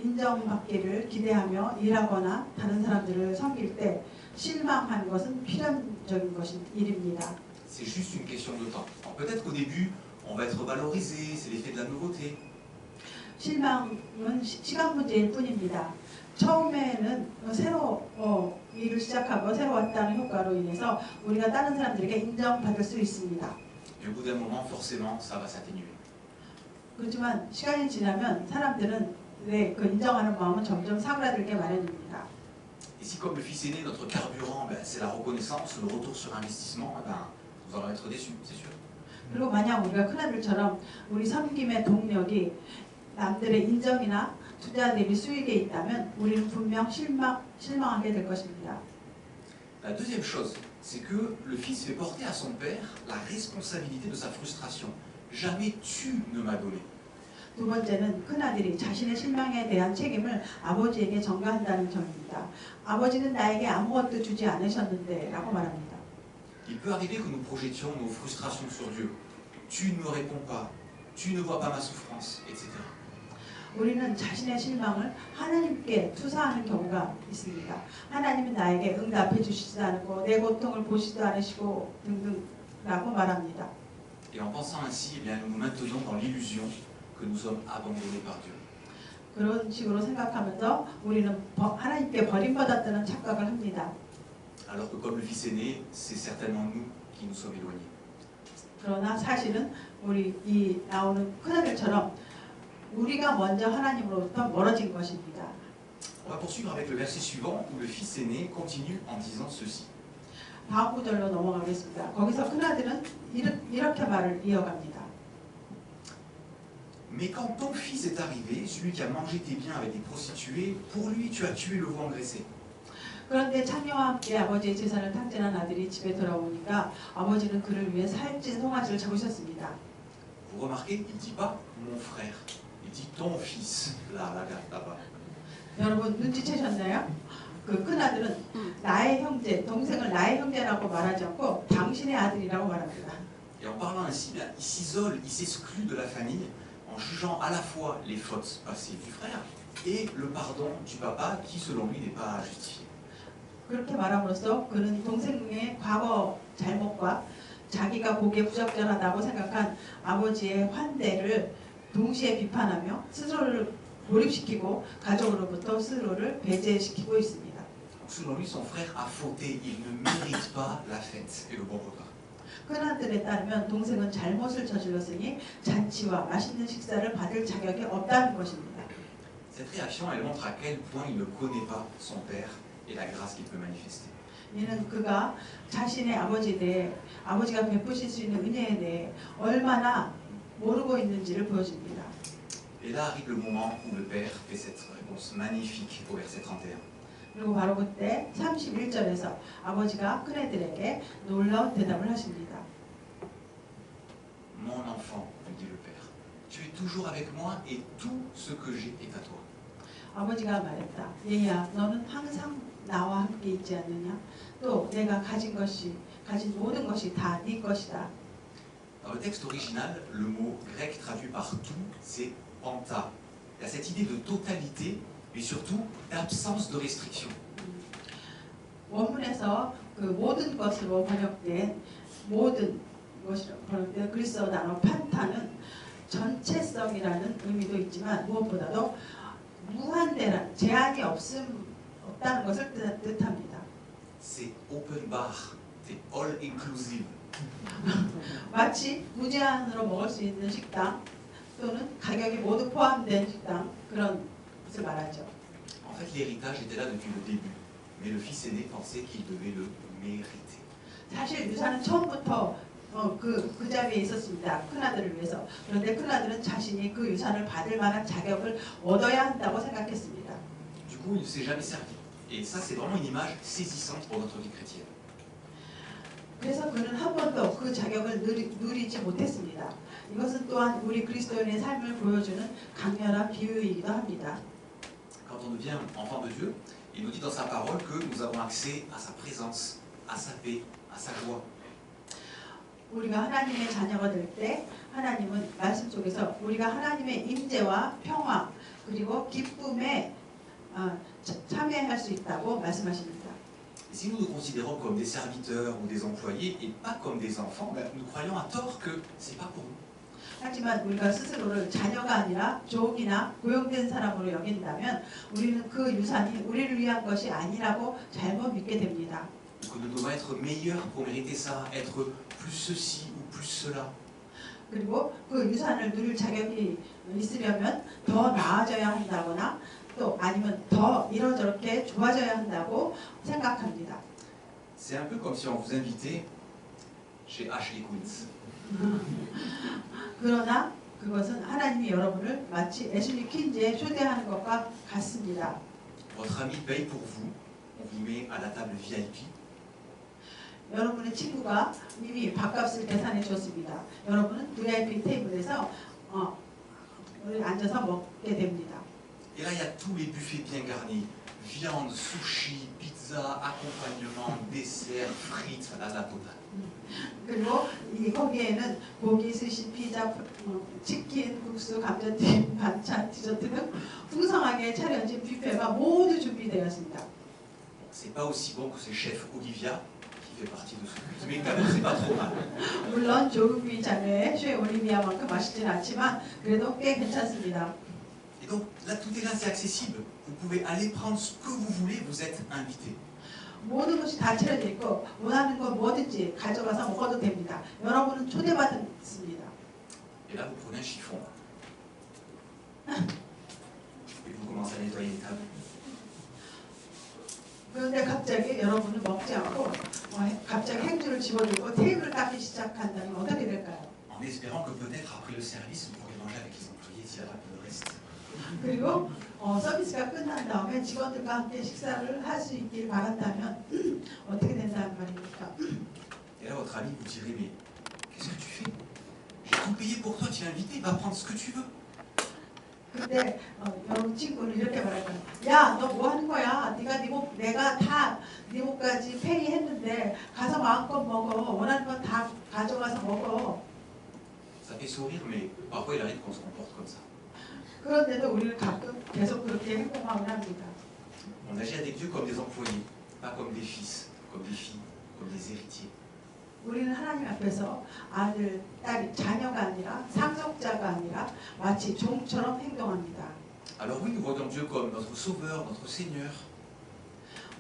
인정받기를 기대하며 일하거나 다른 사람들을 섬길 때 실망하는 것은 필연적인 일입니다. C'est juste une question de temps. Alors peut-être qu'au début, on va être valorisé, c'est l'effet de la nouveauté. 실망은 시간 문제일 뿐입니다. 처음에는 새로 일을 시작하고 새로 왔다는 효과로 인해서 우리가 다른 사람들에게 인정받을 수 있습니다. Et au bout d'un moment, forcément, ça va s'atténuer. 그렇지만 시간이 지나면 사람들은 그 인정하는 마음은 점점 사그라들게 마련입니다. Et si comme le fils aîné, notre carburant, c'est la reconnaissance, le retour sur investissement, nous allons être déçus, c'est sûr. 그리고 만약 우리가 큰아들처럼 우리 섬김의 동력이 남들의 인정이나 투자 대비 수익에 있다면 우리는 분명 실망하게 될 것입니다. La deuxième chose, c'est que le fils fait porter à son père la responsabilité de sa frustration. Jamais tu ne m'as donné. 두 번째는 큰아들이 자신의 실망에 대한 책임을 아버지에게 전가한다는 점입니다. 아버지는 나에게 아무것도 주지 않으셨는데 라고 말합니다. Il peut arriver que nous projetions nos frustrations sur Dieu. Tu ne me réponds pas, tu ne vois pas ma souffrance, etc. 우리는 자신의 실망을 하나님께 투사하는 경우가 있습니다. 하나님은 나에게 응답해 주시지도 않고 내 고통을 보시지도 않으시고 등등라고 말합니다. Et en pensant ainsi, eh bien, nous nous maintenons dans l'illusion que nous sommes abandonnés par Dieu. 그런 식으로 생각하면서 우리는 하나님께 버림받았다는 착각을 합니다. Alors que comme le fils aîné, c'est certainement nous qui nous sommes éloignés. 그러나 사실은 우리 이 나오는 큰아들처럼 우리가 먼저 하나님으로부터 멀어진 것입니다. On va poursuivre avec le verset suivant où le fils aîné continue en disant ceci. 다음 구절로 넘어가겠습니다. 거기서 큰아들은 이렇게 말을 이어갑니다. Mais quand ton fils est arrivé, celui qui a mangé tes biens avec des prostituées, pour lui tu as tué le veau engraissé. 그런데 창녀와 함께 아버지의 재산을 탕진한 아들이 집에 돌아오니까 아버지는 그를 위해 살찐 송아지를 잡으셨습니다. Vous remarquez, il ne dit pas mon frère, il dit ton fils, là-bas. 여러분 눈치채셨나요? 그 큰아들은 나의 형제, 동생을 나의 형제라고 말하지 않고 당신의 아들이라고 말합니다. Et en parlant ainsi, il s'isole, il s'exclut de la famille en jugeant à la fois les fautes passées du frère et le pardon du papa qui selon lui n'est pas justifié. 그렇게 말함으로써 그는 동생의 과거 잘못과 자기가 보기에 부적절하다고 생각한 아버지의 환대를 동시에 비판하며 스스로를 고립시키고 가족으로부터 스스로를 배제시키고 있습니다. Selon lui, son frère a fauté. Il ne mérite pas la fête et le bon repas. 큰아들에 따르면 동생은 잘못을 저질렀으니 잔치와 맛있는 식사를 받을 자격이 없다는 것입니다. Cette réaction, elle montre à quel point il ne connaît pas son père et la grâce qu'il peut manifester. 이는 그가 자신의 아버지에 대해 아버지가 베푸실 수 있는 은혜에 대해 얼마나 모르고 있는지를 보여줍니다. Et là arrive le moment où le père fait cette réponse magnifique au verset 31. 그리고 바로 그때 31절에서 아버지가 큰애들에게 놀라운 대답을 하십니다. Mon enfant, lui dit le père, tu es toujours avec moi et tout ce que j'ai est à toi. 아버지가 말했다. 얘야, 너는 항상 나와 함께 있지 않느냐? 또 내가 가진 모든 것이 다 네 것이다. Dans le texte original, le mot grec traduit par tout, c'est panta. Il y a cette idée de totalité, mais surtout d'absence de restriction. 원문에서 그 모든 것으로 번역된 그리스어 단어 판타는 전체성이라는 의미도 있지만 무엇보다도 무한대란 제한이 없다는 것을 뜻합니다. C'est open bar, c'est all inclusive. 마치 무제한으로 먹을 수 있는 식당 또는 가격이 모두 포함된 식당 그런 것을 말하죠. En fait, l'héritage était là depuis le début, mais le fils aîné pensait qu'il devait le mériter. 사실 유산은 처음부터 그 자리에 있었습니다. 큰아들을 위해서. 그런데 큰아들은 자신이 그 유산을 받을 만한 자격을 얻어야 한다고 생각했습니다. Du coup, il ne s'est jamais servi. Et ça, c'est vraiment une image saisissante pour notre vie chrétienne. 그래서 그는 한 번도 그 자격을 누리지 못했습니다. 이것은 또한 우리 그리스도인의 삶을 보여주는 강렬한 비유이기도 합니다. Quand on devient enfant de Dieu, il nous dit dans sa parole que nous avons accès à sa présence, à sa paix, à sa joie. 우리가 하나님의 자녀가 될 때 하나님은 말씀 속에서 우리가 하나님의 임재와 평화 그리고 기쁨에 참여할 수 있다고 말씀하십니다. Et si nous nous considérons comme des serviteurs ou des employés et pas comme des enfants, nous croyons à tort que c'est pas pour nous. 하지만 우리가 스스로를 자녀가 아니라 종이나 고용된 사람으로 여긴다면 우리는 그 유산이 우리를 위한 것이 아니라고 잘못 믿게 됩니다. Que nous devons être meilleurs pour mériter ça, être plus ceci ou plus cela. 그리고 그 유산을 누릴 자격이 있으려면 더 나아져야 한다거나 또 아니면 더 이러저렇게 좋아져야 한다고 생각합니다. C'est un peu comme si on vous invitait chez Ashley Queens. 그러나 그것은 하나님이 여러분을 마치 애슐리 퀸즈에 초대하는 것과 같습니다. Votre ami paye pour vous, on vous met à la table VIP. 여러분의 친구가 이미 밥값을 계산해 줬습니다. 여러분은 VIP 테이블에서 앉아서 먹게 됩니다. Et là, il y a tous les buffets bien garnis. Viande, sushi, pizza, accompagnement, dessert, frites, la totale. 그리고 거기에는 고기, 스시, 피자, 치킨, 국수, 감자튀김, 반찬, 디저트 등 풍성하게 차려진 뷔페가 모두 준비되었습니다. C'est pas aussi bon que ce chef Olivia qui fait partie de ce culte, mais quand même, c'est pas trop mal. 물론 조국비 자매의 쉐 올리비아만큼 맛있진 않지만 그래도 꽤 괜찮습니다. Et donc, là, tout est là, c'est accessible. Vous pouvez aller prendre ce que vous voulez, vous êtes invité. 모든 것이 다 차려져 있고 원하는 거 뭐든지 가져가서 먹어도 됩니다. 여러분은 초대받았습니다. Et là, vous prenez un chiffon. Et vous commencez à nettoyer les tables. 그런데 갑자기 여러분은 먹지 않고 갑자기 행주를 집어들고 테이블을 닦기 시작한다면 어떻게 될까요? En espérant que peut-être après le service, vous pourrez manger avec les employés s'il y a pas de reste. 그리고 서비스가 끝난 다음에 직원들과 함께 식사를 할 수 있길 바란다면 어떻게 된다는 말입니까? Et là, votre ami vous dirait, mais qu'est-ce que tu fais? J'ai tout payé pour toi, tu es invité, va prendre ce que tu veux. 근데 여러분 친구는 이렇게 말할 거예요. 야, 너 뭐 하는 거야? 내가 다 네 목까지 페이했는데 가서 마음껏 먹어. 원하는 건 다 가져가서 먹어. Ça fait sourire, mais parfois il arrive qu'on se comporte comme ça. 그런데도 우리는 가끔 계속 그렇게 행동하곤 합니다. On agit avec Dieu comme des employés, pas comme des fils, comme des filles, comme des héritiers. 우리는 하나님 앞에서 아들, 딸이 자녀가 아니라 상속자가 아니라 마치 종처럼 행동합니다. Alors oui, nous voyons Dieu comme notre sauveur, notre Seigneur,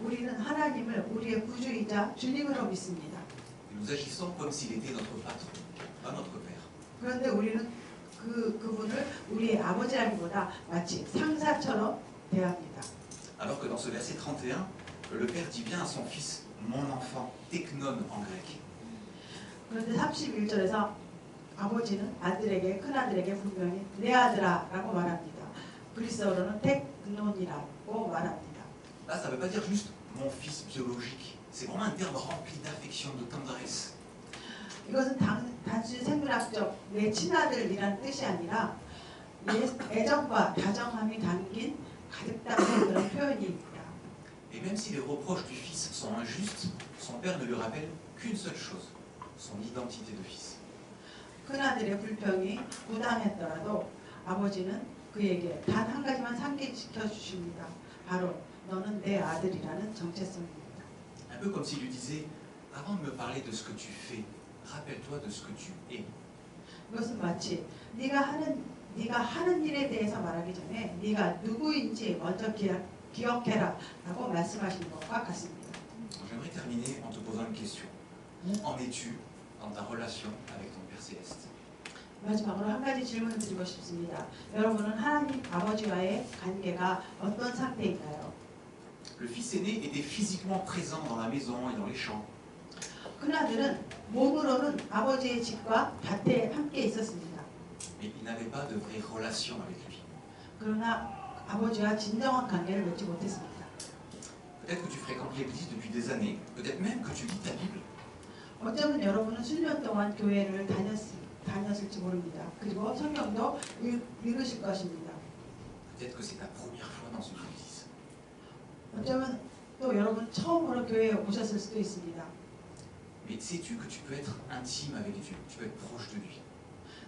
우리는 하나님을 우리의 구주이자 주님으로 믿습니다. et nous agissons comme s'il était notre patron, pas notre père. 그런데 우리는 그분을 우리의 아버지라기보다 마치 상사처럼 대합니다. Alors que dans ce verset 31, le père dit bien à son fils, mon enfant, teknon en grec. 그런데 31절에서 아버지는 아들에게 큰아들에게 분명히 내 아들아 라고 말합니다. 그리스어로는 teknon이라고 말합니다. Là, ça ne veut pas dire juste mon fils biologique. C'est vraiment un terme rempli d'affection, de tendresse. 이것은 단순히 생물학적 내 친아들이라는 뜻이 아니라 애정과 다정함이 담긴 가득 담긴 그런 표현입니다. Et même si les reproches du fils sont injustes, son père ne lui rappelle qu'une seule chose, son identité de fils. 큰아들의 불평이 부당했더라도 아버지는 그에게 단 한 가지만 상기시켜 주십니다. 바로 너는 내 아들이라는 정체성입니다. Un peu comme s'il lui disait, avant de me parler de ce que tu fais, rappelle-toi de ce que tu es. 이것은 마치 네가 하는 일에 대해서 말하기 전에 네가 누구인지 먼저 기억해라 라고 말씀하시는 것과 같습니다. J'aimerais terminer en te posant une question. Où en es-tu dans ta relation avec ton Père Céleste? 마지막으로 한 가지 질문을 드리고 싶습니다. 여러분은 하나님 아버지와의 관계가 어떤 상태인가요? Le fils aîné était physiquement présent dans la maison et dans les champs. 큰아들은 몸으로는 아버지의 집과 밭에 함께 있었습니다. Mais il n'avait pas de vraie relation avec lui. 그러나 아버지와 진정한 관계를 맺지 못했습니다. Peut-être que tu fréquentes l'église depuis des années, peut-être même que tu lis ta Bible. 어쩌면 여러분은 수년 동안 교회를 다녔을지 모릅니다. 그리고 성경도 읽으실 것입니다. Peut-être que c'est ta première fois dans une église. 어쩌면 또 여러분 처음으로 교회에 오셨을 수도 있습니다. Mais sais-tu que tu peux être intime avec Dieu, tu peux être proche de lui.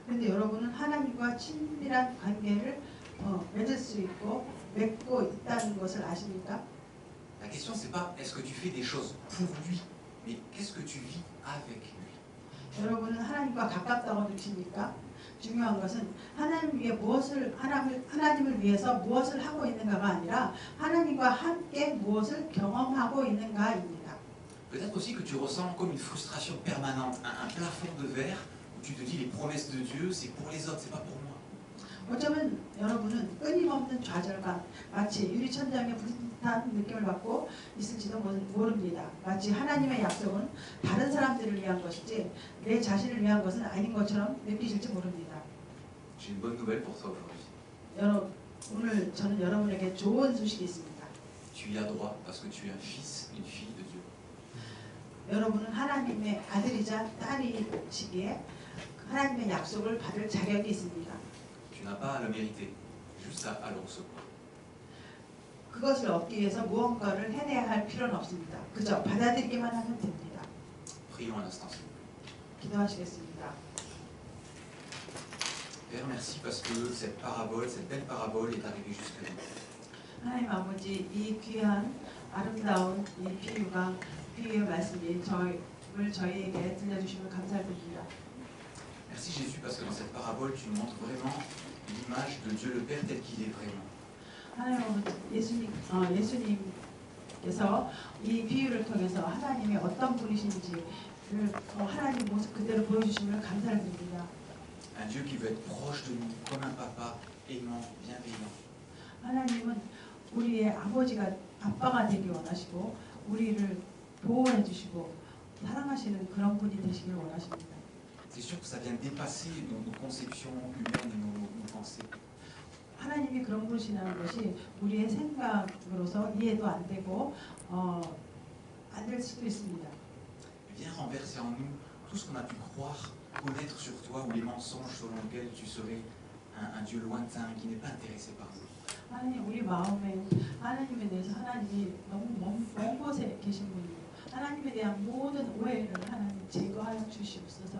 그런데 여러분은 하나님과 친밀한 관계를 맺을 수 있고 맺고 있다는 것을 아십니까? La question c'est pas est-ce que tu fais des choses pour lui, mais qu'est-ce que tu vis avec lui. 여러분은 하나님과 가깝다고 느낍니까? 중요한 것은 하나님을 위해서 무엇을 하고 있는가가 아니라 하나님과 함께 무엇을 경험하고 있는가입니다. Peut-être aussi que tu ressens comme une frustration permanente, un plafond de verre où tu te dis les promesses de Dieu c'est pour les autres, c'est pas pour moi. 어쩌면 여러분은 끊임없는 좌절감, 마치 유리천장에 불탄 느낌을 받고 있을지도 모릅니다. 마치 하나님의 약속은 다른 사람들을 위한 것이지 내 자신을 위한 것은 아닌 것처럼 느끼실지 모릅니다. J'ai une bonne nouvelle pour toi aujourd'hui. 오늘 저는 여러분에게 좋은 소식이 있습니다. Tu y as droit parce que tu es un fils, une fille de Dieu. 여러분은 하나님의 아들이자 딸이시기에 하나님의 약속을 받을 자격이 있습니다. Tu n'as pas à le mériter, juste à le recevoir. 그것을 얻기 위해서 무언가를 해내야 할 필요는 없습니다. 그저 받아들이기만 하면 됩니다. Prions un instant. 기도하시겠습니다. Père, merci parce que cette parabole, cette belle parabole est arrivée jusqu'à nous. 하나님 아버지, 이 귀한 아름다운 이 비유의 말씀이 저희에게 들려주시면 감사드립니다. Merci Jésus parce que dans cette parabole, tu nous montres vraiment l'image de Dieu le Père tel qu'il est vraiment. 하나님 아버지, 예수님께서 이 비유를 통해서 하나님이 어떤 분이신지를 하나님 모습 그대로 보여주시면 감사를 드립니다. Un Dieu qui veut être proche de nous, comme un papa aimant, bienveillant. 하나님은 우리의 아빠가 되기 원하시고 우리를 보호해 주시고 사랑하시는 그런 분이 되시길 원하십니다. C'est sûr que ça vient dépasser nos conceptions humaines et nos pensées. 하나님이 그런 분이시라는 것이 우리의 생각으로서 이해도 안 되고 안 될 수도 있습니다. Viens renverser en nous tout ce qu'on a pu croire, connaître sur toi ou les mensonges selon lesquels tu serais un Dieu lointain qui n'est pas intéressé par nous. 하나님 우리 마음에 하나님에 대해서 하나님이 너무 먼 곳에 계신 분이고 하나님에 대한 모든 오해를 하나님 제거하여 주시옵소서.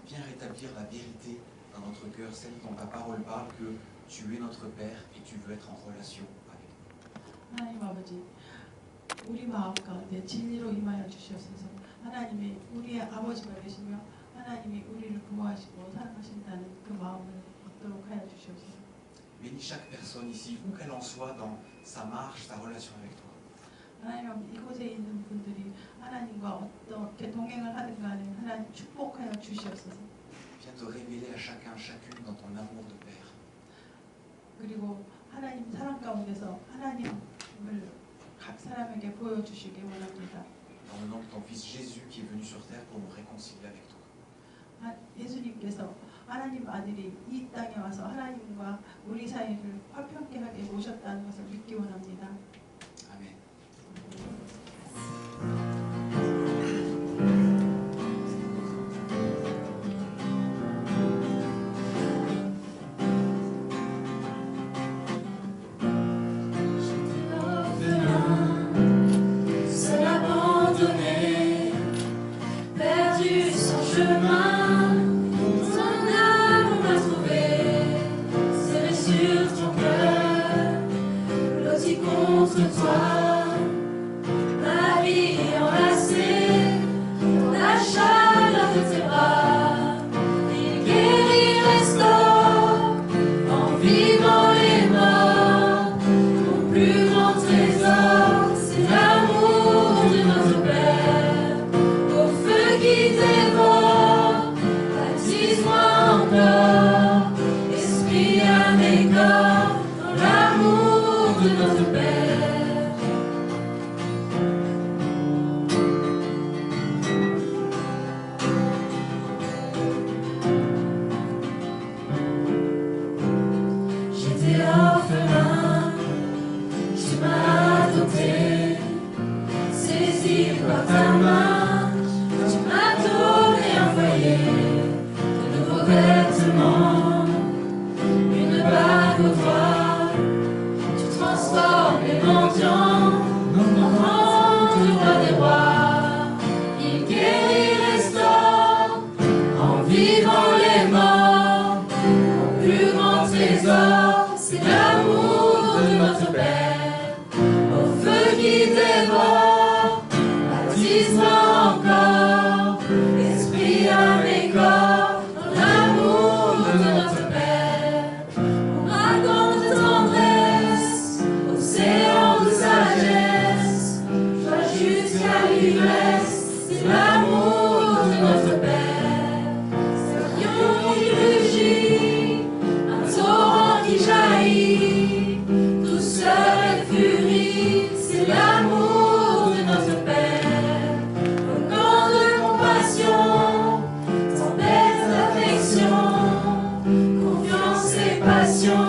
Viens rétablir la vérité dans notre cœur, celle dont ta parole parle, que tu es notre Père et tu veux être en relation avec nous. 하나님 아버지, 우리 마음 가운데 진리로 임하여 주시옵소서. 하나님이 우리의 아버지가 되시며 하나님이 우리를 부모하시고 사랑하신다는 그 마음을 얻도록 하여 주시옵소서. Bénis chaque personne ici, où qu'elle en soit dans sa marche, sa relation avec toi. 하나님 이곳에 있는 분들이 하나님과 어떻게 동행을 하든 간에 하나님 축복하여 주시옵소서. Viens te révéler à chacun, chacune dans ton amour de Père. 그리고 하나님 사랑 가운데서 하나님을 각 사람에게 보여주시기 원합니다. Dans le nom de ton Fils Jésus qui est venu sur terre pour nous réconcilier avec toi. 예수님께서 하나님 아들이 이 땅에 와서 하나님과 우리 사이를 화평케 하게 오셨다는 것을 믿기 원합니다. Amen. Seul abandonné, perdu sans chemin, ton amour m'a trouvé, serré sur ton cœur, blotti contre toi, ma vie enlacée, dans la chaleur de tes bras, il guérit, restaure, en vivant les morts, mon plus grand trésor, c'est l'amour de notre Père, au feu qui dévore, baptise-moi encore, esprit à mes corps, dans l'amour de notre Père. J'étais orphelin, tu m'as adopté, saisi par ta main, tu m'as donné un foyer, de nouveaux vêtements, une bague au doigt, tu transformes les mendiants en du roi des rois, il guérit, restaure, en vivant les morts, mon plus grand trésor, c'est l'amour de notre Père, au feu qui dévore, baptise-moi encore, esprit à mes corps, dans l'amour de notre Père, ouragan de tendresse, océan de sagesse, joie jusqu'à l'ivresse, c'est l'amour de notre Père, c'est lion qui rugit, un torrent qui jaillit, douceur et furie, c'est l'amour de notre Père, volcan de compassion, tempête d'affection, confiance et passion,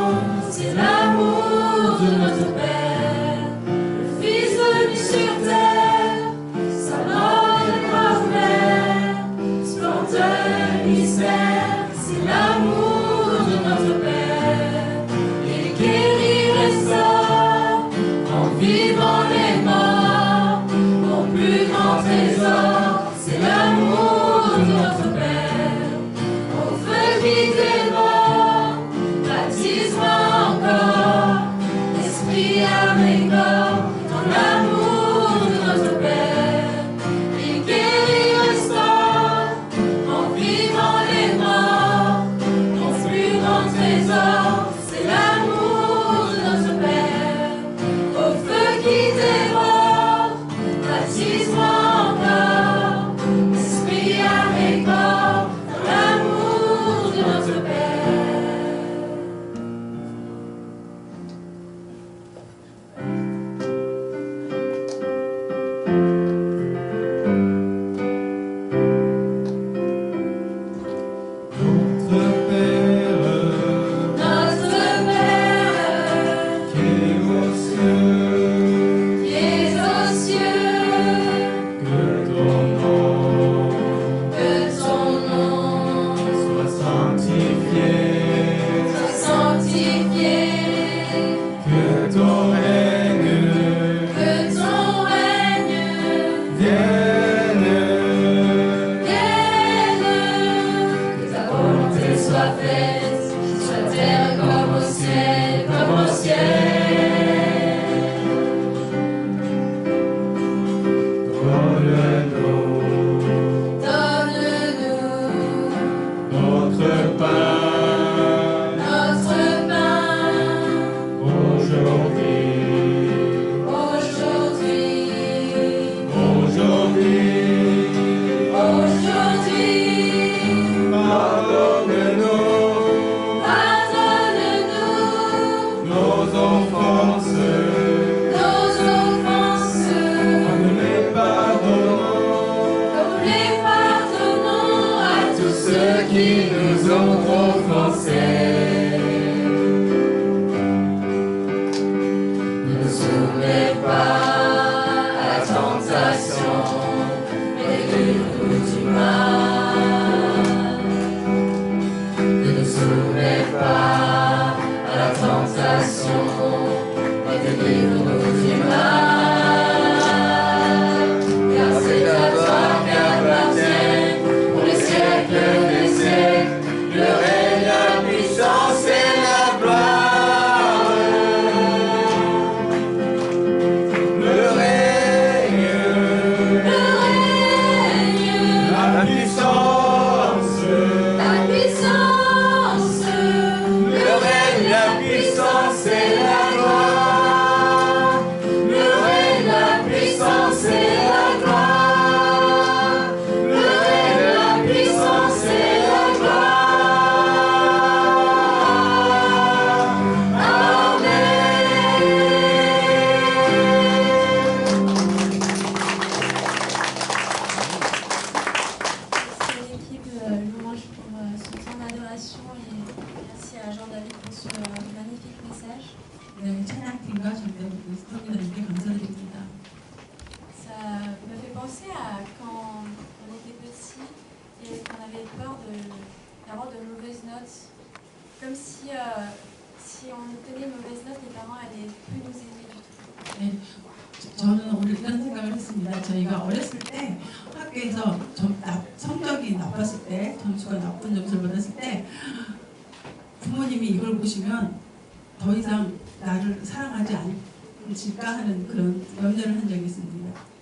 c'est l'amour de notre Père, le Fils venu sur terre, sa mort de croix ouverte, splendeur et mystère, c'est l'amour de notre Père, il guérit, restaure, en vivant les morts, mon plus grand trésor, c'est l'amour de notre Père, au feu qui dévore, baptise-moi encore, esprit à mes corps, dans l'amour de notre Père, il guérit, restaure, en vivant les morts, mon plus grand trésor, c'est l'amour de notre Père, au feu qui dévore, baptise-moi encore, esprit à mes corps, dans l'amour de notre Père. Notre Père, Notre Père, qui es aux cieux, qui es aux cieux, que ton nom que ton nom soit sanctifié, soit sanctifié, que ton règne que ton règne vienne, vienne, que ta volonté soit faite, sur terre comme au ciel, comme au ciel. donne-nous pensé à quand on était petit et qu'on avait peur d'avoir de mauvaises notes. Comme si, si on obtenait une mauvaise note, les parents allaient plus nous aimer du tout. 네, 저는 오늘 이런 생각을 했습니다. 저희가 어렸을 때 학교에서 성적이 나빴을 때, 점수가 나쁜 점수를 받았을 때 부모님이 이걸 보시면 더 이상 나를 사랑하지 않을까 하는 그런 염려를 한 적이 있습니다.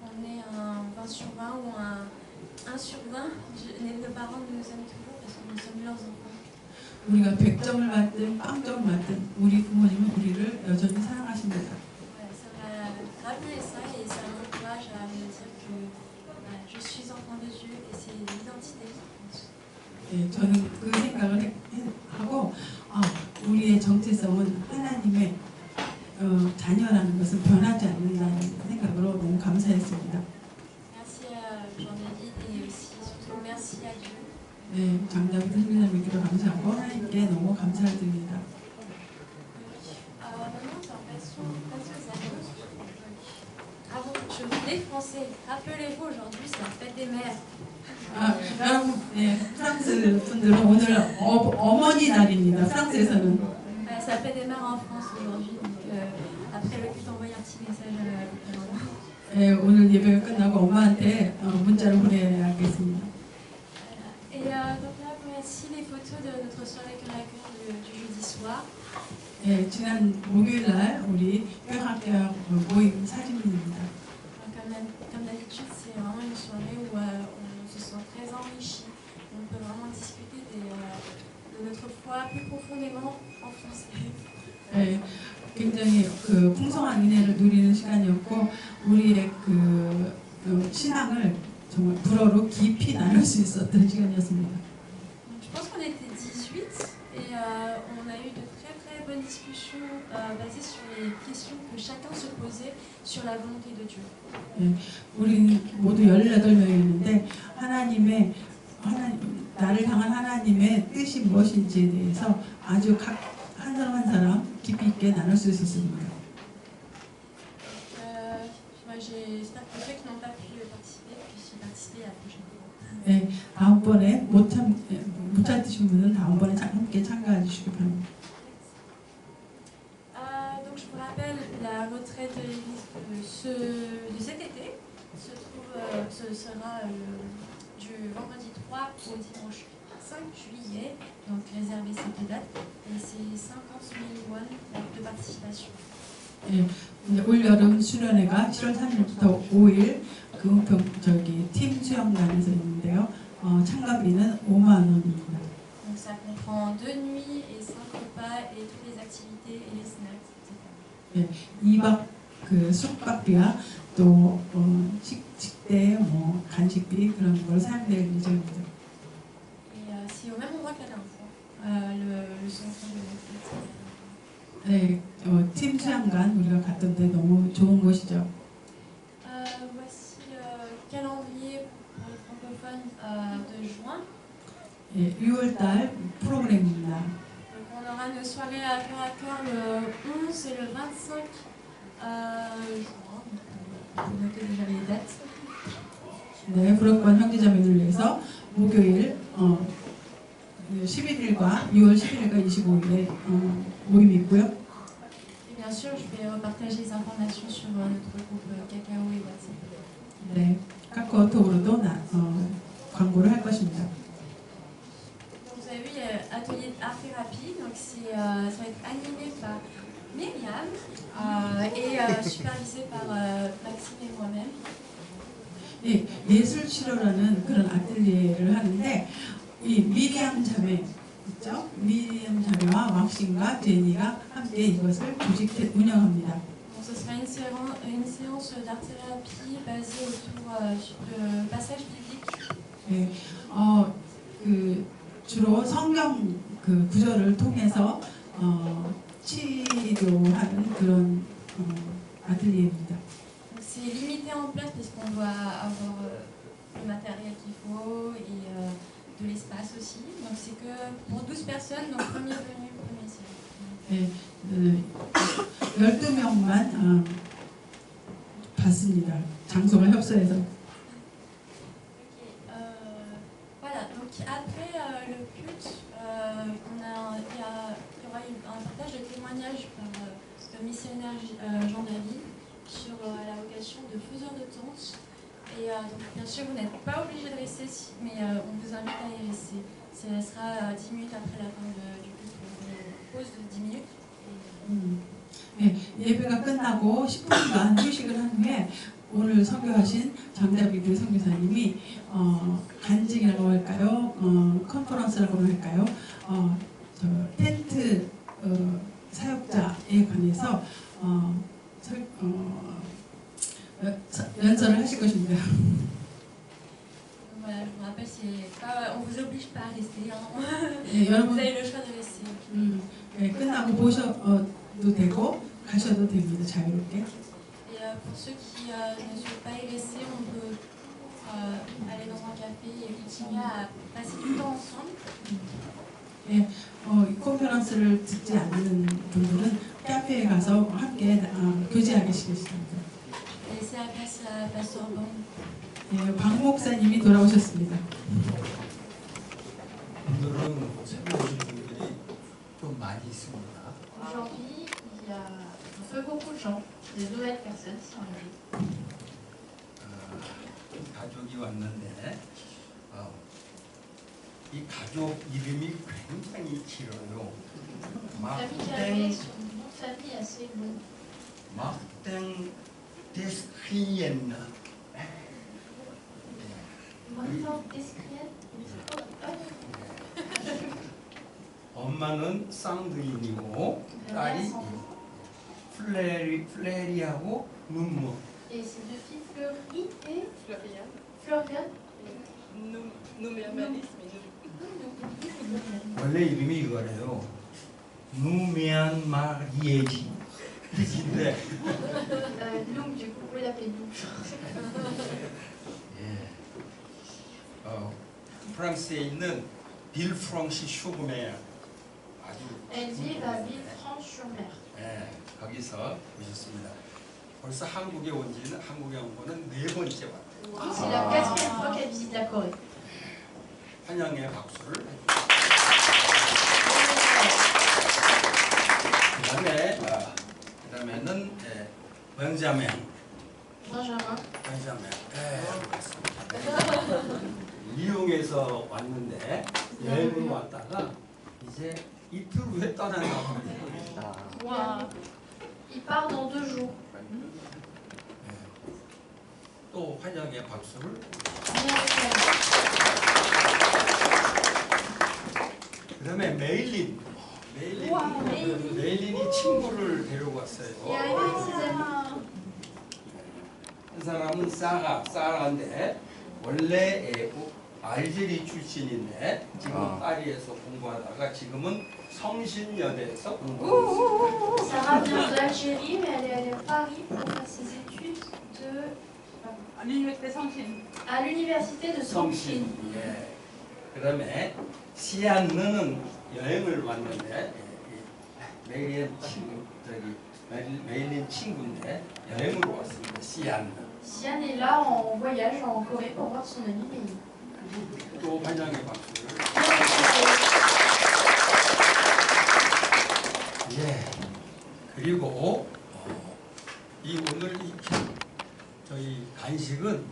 On est un 20 sur 20 ou un 1 sur 20, nos parents nous aiment toujours parce que nous sommes leurs enfants. 우리가 100점을 받든 빵점을 받든 우리 부모님은 우리를 여전히 사랑하십니다. Voilà, ça m'a rappelé ça et ça m'encourage à me dire que je suis enfant de Dieu et c'est l'identité qui compte. 네, 저는 그 생각을 하고 우리의 정체성은 하나님의 자녀라는 것은 변하지 않는다는 생각으로 너무 감사했습니다. Merci à Jean-David et aussi surtout merci à Dieu. 네, 장자부터 선생님께도 감사하고 하나님께 너무 감사를 드립니다. Maintenant, passe aux annonces. Ah bon, je voulais français. Rappelez-vous, aujourd'hui, c'est la fête des mères. 여러분, 네, 프랑스 분들은 오늘 어머니 날입니다. 프랑스에서는. C'est la fête des mères en France aujourd'hui. Donc, après le culte, envoyer un petit message à l'opéra. 네, 오늘 예배가 끝나고 엄마한테 문자를 보내야겠습니다. Et donc là, voici les photos de notre soirée cœur à cœur du jeudi soir. 네, 지난 목요일 날 우리 교회학교 모임 사진입니다. Comme d'habitude, c'est vraiment une soirée où on se sent très enrichi. On peut vraiment discuter de notre foi plus profondément en français. 네, 굉장히 풍성한 은혜를 누리는 시간이었고 우리의 신앙을 정말 불어로 깊이 나눌 수 있었던 시간이었습니다. Je pense qu'on était 18 et on a eu de très très bonnes discussions basées sur les questions que chacun se posait sur la volonté de Dieu. 네, 우리는 모두 18명이었는데 나를 향한 하나님의 뜻이 무엇인지에 대해서 아주 한 사람 한 사람 깊이 있게 나눌 수 있었습니다. J'espère que ceux qui n'ont pas pu participer puissent y participer la prochaine fois. 네, 다음번에 못 찾으신 분은 다음번에 함께 참가해 주시기 바랍니다. Donc je vous rappelle, la retraite de l'église de cet été ce sera du vendredi 3 au dimanche 5 juillet, donc réservez cette date, et c'est 50 000 won de participation. 예, 올여름 수련회가 7월 3일부터 5일 팀 수영관에서 있는데요. 참가비는 5만 원입니다. Donc ça comprend 2 nuits et 5 repas et toutes les activités et les snacks, etc. 예, 2박 숙박비와 또 식대, 간식비 그런 걸 사용될 예정입니다. Et c'est au même endroit qu'à la dernière fois, le centre de retraite. 네, 팀 수양관 우리가 갔던데 너무 좋은 곳이죠. Voici le calendrier pour les francophones de juin. 예, 6월달 프로그램입니다. Donc on aura nos soirées à cœur le 11 et le 25 juin. Vous notez déjà les dates. 네, 브로크반 형제자매를 위해서 목요일 11일과 6월 11일과 25일에 모임이 있고요. Et bien sûr, je vais repartager les informations sur notre groupe Cacao et WhatsApp. 네, 카카오톡으로도 광고를 할 것입니다. Donc vous avez vu, il y a atelier d'art-thérapie, donc ça va être animé par Myriam et supervisé par Maxime et moi-même. 예, 예술 치료라는 그런 아틀리에를 하는데 이 미리암 자매 있죠? 미리암 자매와 왁싱과 제니가 함께 이것을 운영합니다. Donc ce sera une séance d'art-thérapie basée autour de passages bibliques. 예, 주로 성경 구절을 통해서 치료하는 그런 아틀리에입니다. C'est limité en place parce qu'on doit avoir le matériel qu'il faut et de l'espace aussi. Donc c'est que pour 12 personnes, donc premier venu, premier servi. 네, 12명만 받습니다. 장소가 협소해서. un partage de témoignages par le missionnaire Jean David sur la vocation de faiseur de tentes. Et donc, bien sûr, vous n'êtes pas obligé de rester, mais on vous invite à y rester. Ce sera 10 minutes après la fin du culte, une pause de 10 minutes. 네, 예배가 끝나고 10분간 휴식을 한 후에 오늘 선교하신 장자비드 선교사님이 간증이라고 할까요? 컨퍼런스라고 할까요? 저 텐트 사역자에 관해서 연설을 하실 것입니다. Voilà, je vous rappelle, on ne vous oblige pas à rester. 네, Vous 여러분 avez le choix de rester. 네, 끝나고 보셔도 되고 가셔도 됩니다. 자유롭게. Et pour ceux qui ne souhaitent pas y rester, on peut aller dans un café et continuer à passer du temps ensemble. 네, 이 컨퍼런스를 듣지 않는 분들은 카페에 가서 함께 교제하게 시겠습니다. Et laisser la place à Pasteur Bang. 네, 박 목사님이 돌아오셨습니다. 오늘은 새로 오신 분들이 좀 많이 있습니다. Aujourd'hui, il y a un peu beaucoup de gens, des nouvelles personnes qui sont arrivées. 가족이 왔는데 이 가족 이름이 굉장히 길어요. Famille Carré, son nom de famille est assez long. 막땡 데스크리엔나. Martin Descrien. 엄마는 쌍둥이이고 딸이 플레리하고 눈무. Et ses deux filles, Fleury et Florian. 원래 이름이 이거래요. 누미안 마리에지 뜻인데. Loum, du coup, il appelle Loum. 프랑스에 있는 빌프랑시 쇼금에 아주 Elles vivent à Villefranche-sur-Mer. 거기서 오셨습니다. 벌써 한국에 온 지는 한국에 온 거는 4번째 왔어요. C'est la 4e fois qu'elle visite la Corée. 환영의 박수를. 그다음에는 benjamin. 리옹에서 왔는데 여행을 왔다가 이제 이틀 후에 떠난다고 합니다. Wow. Il part dans 2 jours. 또 환영의 박수를. 그다음에 메일린. 메일린이 친구를 데리고 왔어요. 한 사람은 사라인데 원래 알제리 출신인데 지금 파리에서 공부하다가 지금은 성신여대에서 공부하고 있어요. Sarah vient d'Algérie, mais elle est allée à Paris pour faire ses études À l'université Songsin. à l'université de Songsin. 예. 그다음에 시안느는 여행을 왔는데 메일린 친구인데 여행으로 왔습니다. 시안느. Sian est là en voyage en Corée pour voir son ami Méline. 또 환영의 박수를. 예. 그리고 이 오늘 저희 간식은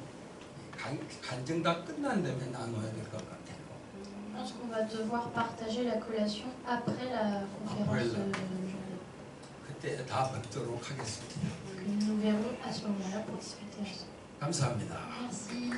간증 다 끝난 다음에 나눠야 될 것 같아요. Je pense qu'on va devoir partager la collation après la conférence de journée. 그때 다 뵙도록 하겠습니다. Nous verrons à ce moment-là pour discuter ensemble. 감사합니다. Merci.